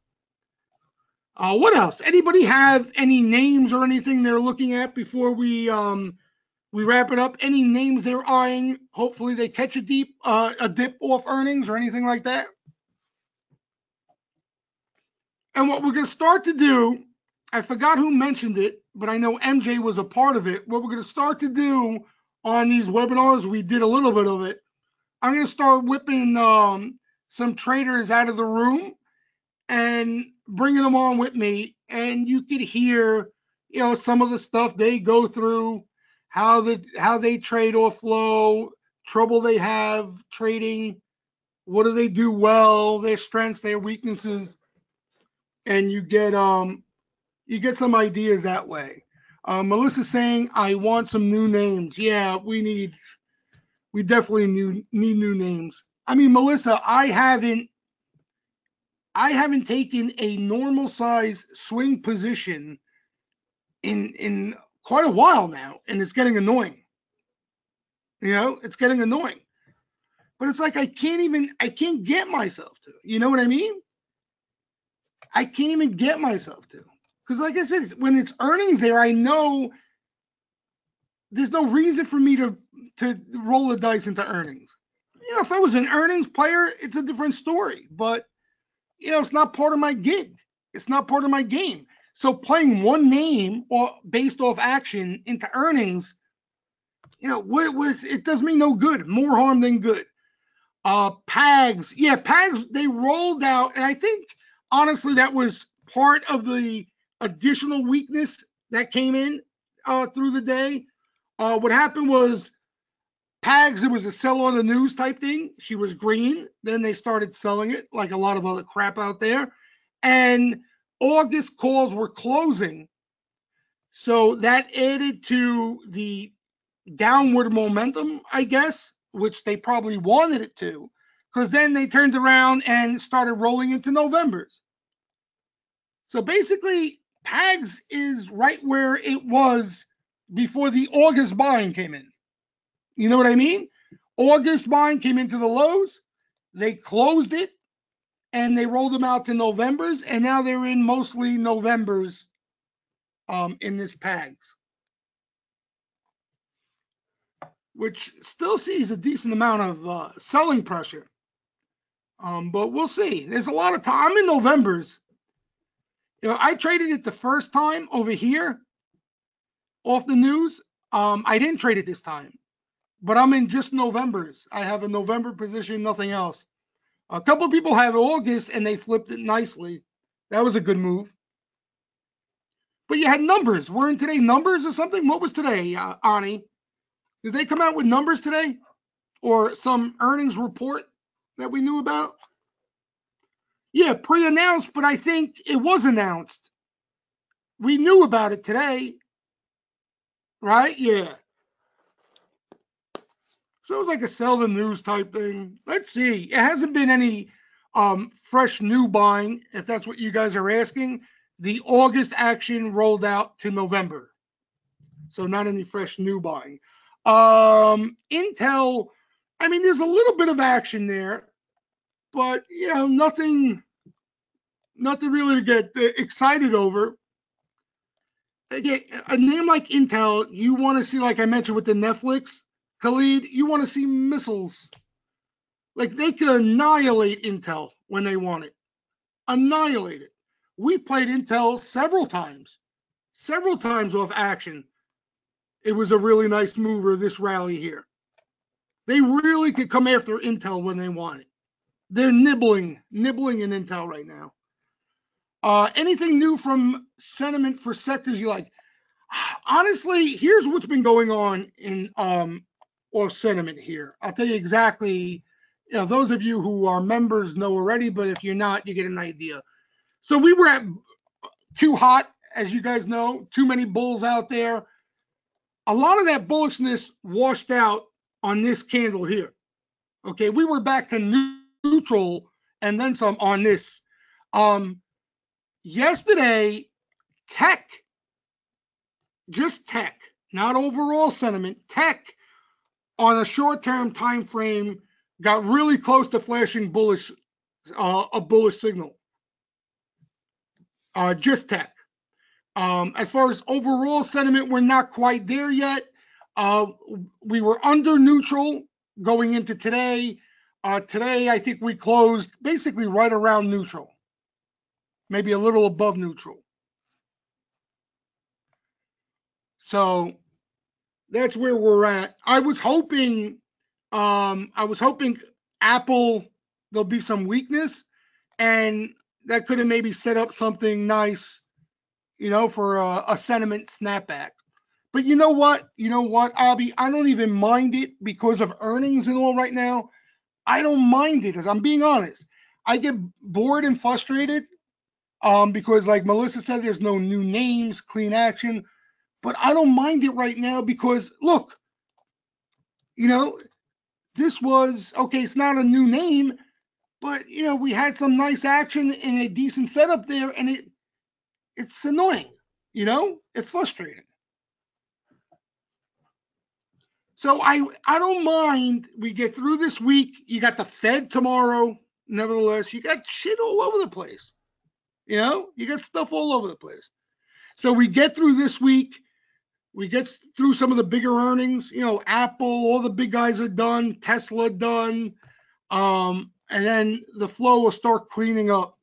What else? Anybody have any names or anything they're looking at before we wrap it up? Any names they're eyeing? Hopefully they catch a dip off earnings or anything like that. And what we're going to start to do, I forgot who mentioned it, but I know MJ was a part of it. What we're going to start to do on these webinars, we did a little bit of it. I'm going to start whipping some traders out of the room and bringing them on with me, and you could hear, some of the stuff they go through, how they trade off flow, trouble they have trading, what do they do well, their strengths, their weaknesses, and you get some ideas that way. Melissa's saying, I want some new names. Yeah, we definitely need new names. I mean, Melissa, I haven't taken a normal size swing position in quite a while now, and it's getting annoying. It's getting annoying. But it's like I can't get myself to. You know what I mean? I can't even get myself to. Because like I said, when it's earnings there, I know there's no reason for me to roll the dice into earnings. If I was an earnings player, it's a different story. But it's not part of my gig. It's not part of my game. So playing one name or based off action into earnings, it does me no good. More harm than good. PAGs. Yeah, PAGs, they rolled out, and I think, honestly, that was part of the additional weakness that came in through the day. What happened was PAGs, it was a sell on the news type thing. She was green. Then they started selling it like a lot of other crap out there. And August calls were closing. So that added to the downward momentum, I guess, which they probably wanted it to, because then they turned around and started rolling into November's. So basically, PAGs is right where it was before the August buying came in. You know what I mean? August buying came into the lows, they closed it, and they rolled them out to November's, and now they're in mostly November's in this PAGs, which still sees a decent amount of selling pressure. But we'll see. There's a lot of time. I'm in November's. I traded it the first time over here off the news. I didn't trade it this time, but I'm in just November's. I have a November position, nothing else. A couple of people have August, and they flipped it nicely. That was a good move. But you had numbers. Weren't today numbers or something? What was today, Ani? Did they come out with numbers today? Or some earnings report that we knew about? Yeah, pre-announced, but I think it was announced. We knew about it today, right? Yeah. So it was like a sell the news type thing. Let's see. It hasn't been any fresh new buying, if that's what you guys are asking. The August action rolled out to November. So not any fresh new buying. Intel, I mean, there's a little bit of action there, but nothing really to get excited over. Again, a name like Intel, you want to see, like I mentioned with the Netflix, Khalid, you want to see missiles. Like they could annihilate Intel when they want it. Annihilate it. We played Intel several times off action. It was a really nice mover, this rally here. They really could come after Intel when they want it. They're nibbling in Intel right now. Anything new from sentiment for sectors you like? Honestly, here's what's been going on in or sentiment here. I'll tell you exactly. Those of you who are members know already, but if you're not, you get an idea. So we were at too hot, as you guys know, too many bulls out there. A lot of that bullishness washed out on this candle here. Okay, we were back to neutral and then some on this. Yesterday, tech, just tech, not overall sentiment, tech on a short-term time frame got really close to flashing bullish, a bullish signal. Just tech. As far as overall sentiment, we're not quite there yet. We were under neutral going into today. Today, I think we closed basically right around neutral, maybe a little above neutral. So that's where we're at. I was hoping Apple, there'll be some weakness, and that could have maybe set up something nice, for a sentiment snapback. But you know what? Abby, I don't even mind it because of earnings and all right now. I don't mind it, as I'm being honest. I get bored and frustrated because, like Melissa said, there's no new names, clean action. But I don't mind it right now because, look, this was, okay, it's not a new name, but, we had some nice action and a decent setup there, and it's annoying, it's frustrating. So I don't mind. We get through this week. You got the Fed tomorrow. Nevertheless, you got shit all over the place. You got stuff all over the place. So we get through this week. We get through some of the bigger earnings. Apple, all the big guys are done. Tesla done. And then the flow will start cleaning up.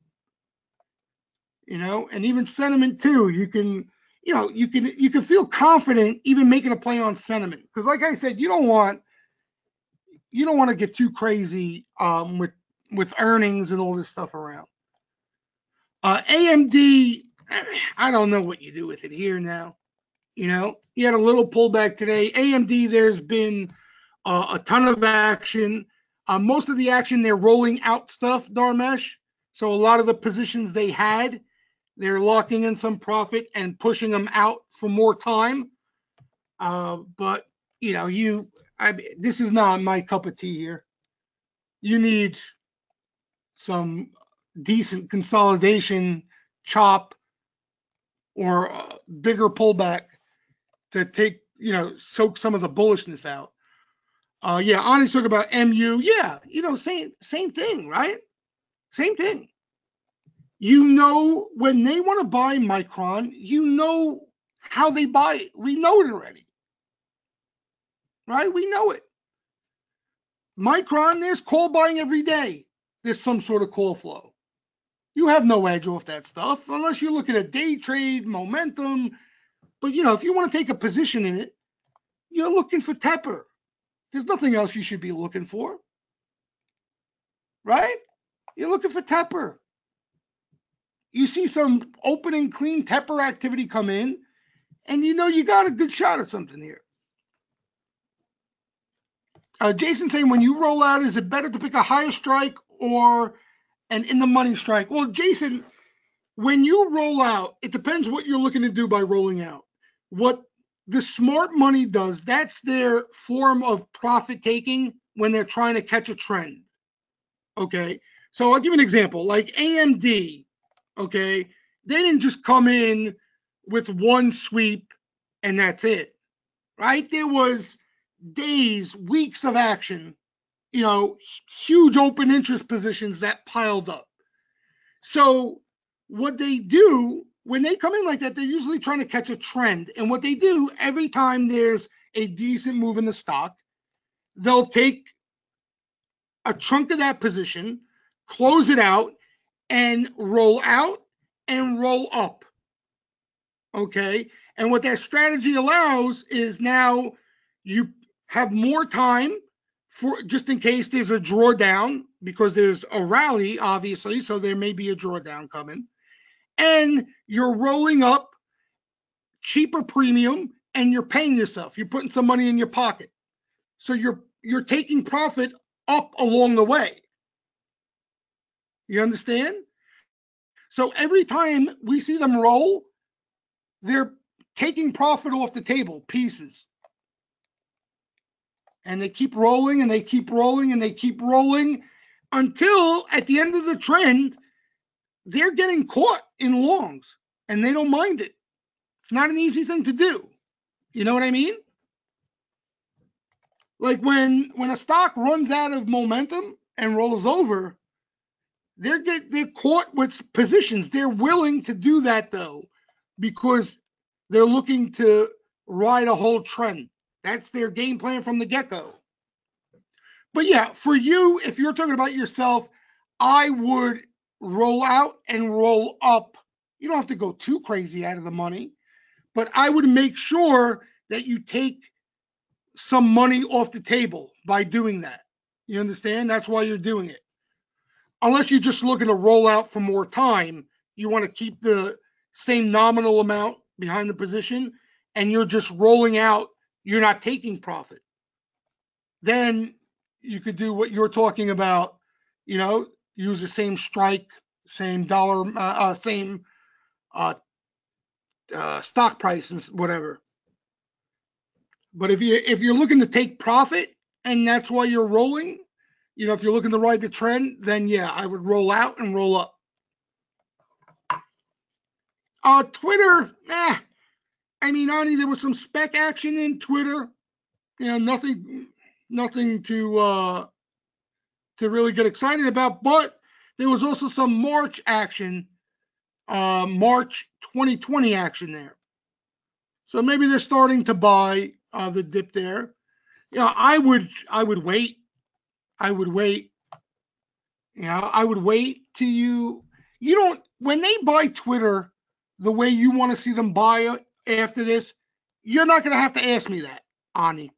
And even sentiment too. You can feel confident even making a play on sentiment, because like I said, you don't want to get too crazy with earnings and all this stuff around. AMD, I don't know what you do with it here now. You had a little pullback today. AMD, there's been a ton of action. Most of the action, they're rolling out stuff, Dharmesh. So a lot of the positions they had, they're locking in some profit and pushing them out for more time. But this is not my cup of tea here. You need some decent consolidation, chop, or a bigger pullback to take, soak some of the bullishness out. Ani's talking about MU. Yeah, same thing, right? Same thing. When they want to buy Micron, how they buy it. We know it already. Right? We know it. Micron, there's call buying every day. There's some sort of call flow. You have no edge off that stuff unless you look at a day trade, momentum. But, if you want to take a position in it, you're looking for Tepper. There's nothing else you should be looking for. Right? You're looking for Tepper. You see some opening clean Tepper activity come in, and you got a good shot at something here. Jason saying, when you roll out, is it better to pick a higher strike or an in the money strike? Well, Jason, when you roll out, it depends what you're looking to do by rolling out. What the smart money does, that's their form of profit taking when they're trying to catch a trend. Okay, so I'll give you an example. Like AMD, okay, they didn't just come in with one sweep and that's it, right? There was days, weeks of action, huge open interest positions that piled up. So what they do when they come in like that, they're usually trying to catch a trend. And what they do every time there's a decent move in the stock, they'll take a chunk of that position, close it out, and roll out and roll up. Okay. And what that strategy allows is now you have more time for just in case there's a drawdown, because there's a rally, obviously. So there may be a drawdown coming. And you're rolling up cheaper premium and you're paying yourself. You're putting some money in your pocket. So you're taking profit up along the way. You understand? So every time we see them roll, they're taking profit off the table, pieces. And they keep rolling and they keep rolling and they keep rolling until at the end of the trend, they're getting caught in longs and they don't mind it. It's not an easy thing to do. You know what I mean? Like when a stock runs out of momentum and rolls over, they're caught with positions. They're willing to do that though, because they're looking to ride a whole trend. That's their game plan from the get-go. But yeah, for you, if you're talking about yourself, I would roll out and roll up. You don't have to go too crazy out of the money, but I would make sure that you take some money off the table by doing that. You understand? That's why you're doing it. Unless you're just looking to roll out for more time, you want to keep the same nominal amount behind the position and you're just rolling out, you're not taking profit. Then you could do what you're talking about, use the same strike, same dollar, same uh, stock price and whatever. But if you're looking to take profit and that's why you're rolling, if you're looking to ride the trend, then yeah, I would roll out and roll up. Twitter, I mean, Ani, there was some spec action in Twitter. Nothing to really get excited about. But there was also some March action, March 2020 action there. So maybe they're starting to buy the dip there. I would wait. I would wait. I would wait till you don't, when they buy Twitter the way you want to see them buy after this, you're not going to have to ask me that, Ani.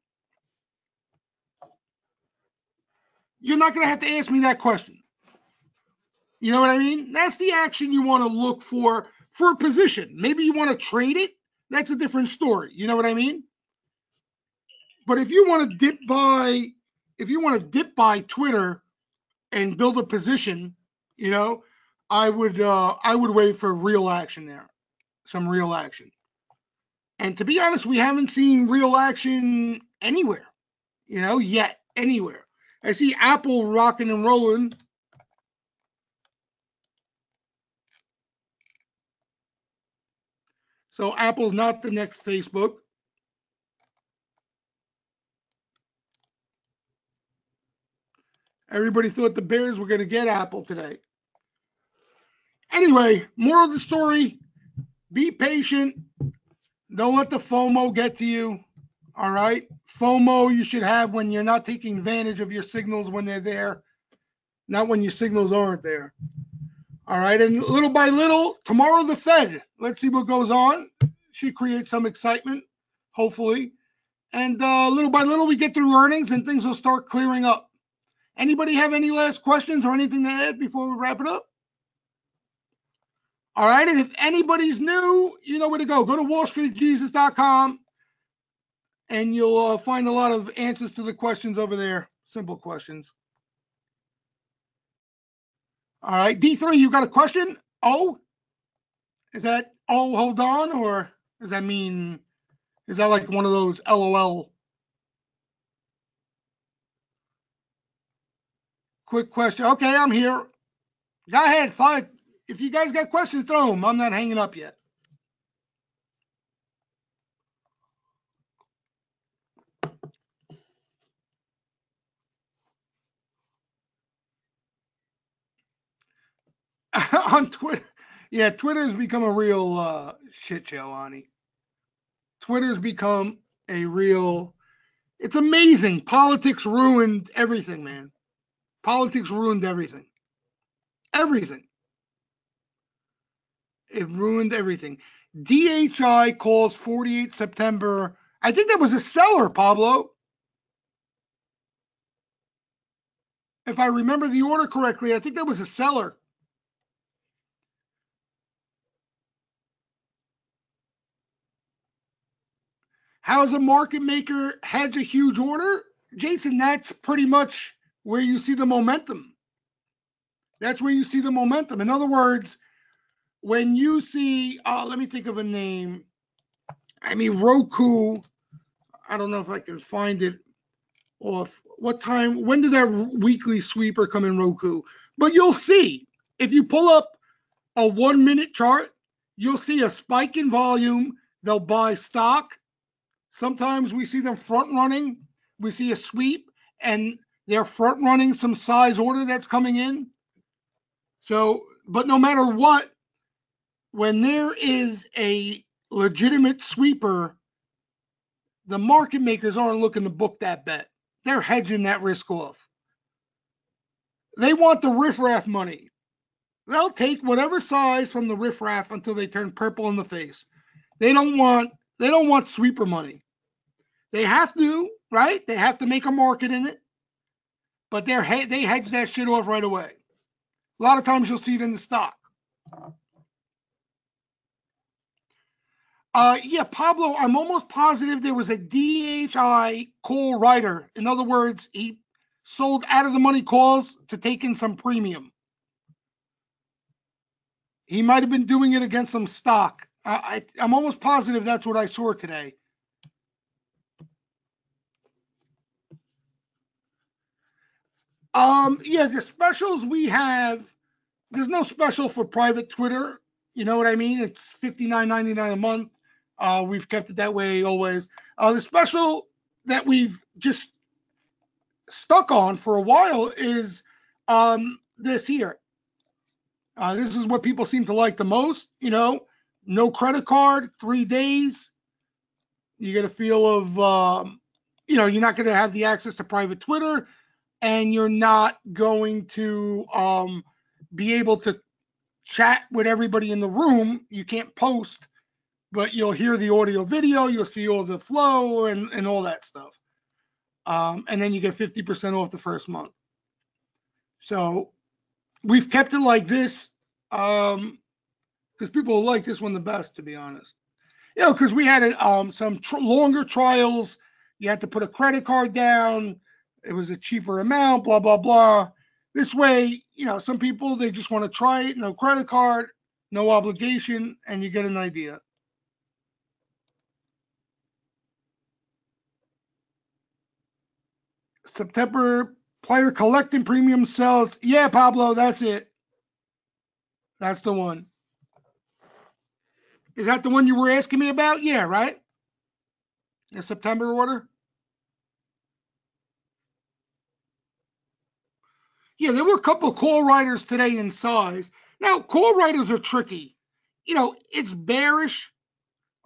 You're not going to have to ask me that question. You know what I mean? That's the action you want to look for a position. Maybe you want to trade it. That's a different story. You know what I mean? But if you want to dip by Twitter and build a position, I would wait for real action there, some real action. And to be honest, we haven't seen real action anywhere, yet anywhere. I see Apple rocking and rolling. So Apple's not the next Facebook. Everybody thought the Bears were going to get Apple today. Anyway, moral of the story, be patient. Don't let the FOMO get to you. All right? FOMO you should have when you're not taking advantage of your signals when they're there, not when your signals aren't there. All right? And little by little, tomorrow the Fed. Let's see what goes on. Should create some excitement, hopefully. And little by little, we get through earnings and things will start clearing up. Anybody have any last questions or anything to add before we wrap it up? All right. And if anybody's new, you know where to go. Go to wallstreetjesus.com and you'll find a lot of answers to the questions over there. Simple questions. All right. D3, you got a question? Oh, is that, oh, hold on? Or does that mean, is that like one of those LOL? Quick question. Okay, I'm here. Go ahead. Fine. If you guys got questions, throw them. I'm not hanging up yet. On Twitter. Yeah, Twitter's become a real shit show, Ani. Twitter's become a real, it's amazing. Politics ruined everything, man. Politics ruined everything. Everything. It ruined everything. DHI calls 48 September. I think that was a seller, Pablo. If I remember the order correctly, I think that was a seller. How's a market maker hedge a huge order? Jason, that's pretty much where you see the momentum. That's where you see the momentum. In other words, when you see, let me think of a name. I mean, Roku, I don't know if I can find it off what time, when did that weekly sweeper come in Roku? But you'll see, if you pull up a 1 minute chart, you'll see a spike in volume. They'll buy stock. Sometimes we see them front running. we see a sweep and they're front running some size order that's coming in. So, but no matter what, when there is a legitimate sweeper, the market makers aren't looking to book that bet. They're hedging that risk off. They want the riffraff money. They'll take whatever size from the riffraff until they turn purple in the face. They don't want sweeper money. They have to, right? They have to make a market in it, but they hedge that shit off right away. A lot of times you'll see it in the stock. Yeah, Pablo, I'm almost positive there was a DHI call writer. In other words, he sold out of the money calls to take in some premium. He might have been doing it against some stock. I'm almost positive that's what I saw today. Yeah, the specials we have, there's no special for private Twitter. You know what I mean? It's $59.99 a month. We've kept it that way always. The special that we've just stuck on for a while is this here. This is what people seem to like the most. You know, no credit card, 3 days. You get a feel of, you know, you're not going to have the access to private Twitter, and you're not going to be able to chat with everybody in the room. You can't post, but you'll hear the audio video, you'll see all the flow and all that stuff. And then you get 50% off the first month. So we've kept it like this because people like this one the best, to be honest. You know, because we had some longer trials. You had to put a credit card down. It was a cheaper amount, blah, blah, blah. This way, you know, some people, they just want to try it. No credit card, no obligation, and you get an idea. September player collecting premium sales. Yeah, Pablo, that's it. That's the one. Is that the one you were asking me about? Yeah, right? The September order? Yeah, there were a couple of call writers today in size. Now, call writers are tricky. You know, it's bearish,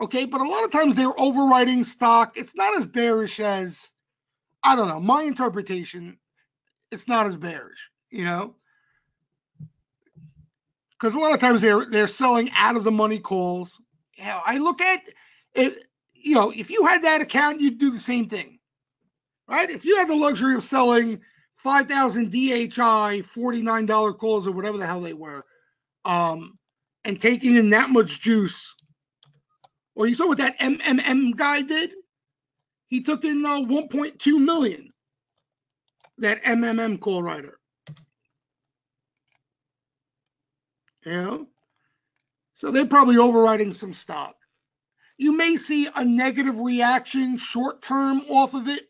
okay, but a lot of times they're overwriting stock. It's not as bearish as, I don't know, my interpretation, it's not as bearish, you know? Because a lot of times they're selling out of the money calls. You know, I look at it, you know, if you had that account, you'd do the same thing, right? If you had the luxury of selling 5,000 DHI, $49 calls or whatever the hell they were, and taking in that much juice, or you saw what that MMM guy did? He took in 1.2 million, that MMM call writer. You know? So they're probably overriding some stock. You may see a negative reaction short term off of it,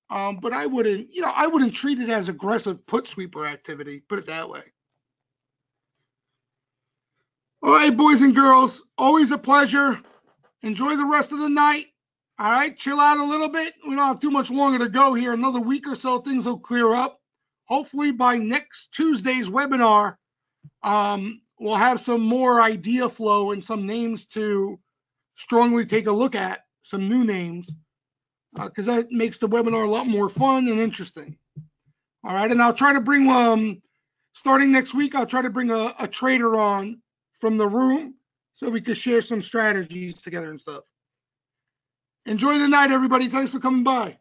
but I wouldn't, you know, I wouldn't treat it as aggressive put sweeper activity. Put it that way. All right, boys and girls, always a pleasure. Enjoy the rest of the night. All right, chill out a little bit. We don't have too much longer to go here. Another week or so, things will clear up. Hopefully by next Tuesday's webinar, we'll have some more idea flow and some names to strongly take a look at, some new names, because that makes the webinar a lot more fun and interesting. All right, and I'll try to bring, starting next week, I'll try to bring a trader on from the room so we could share some strategies together and stuff. Enjoy the night, everybody. Thanks for coming by.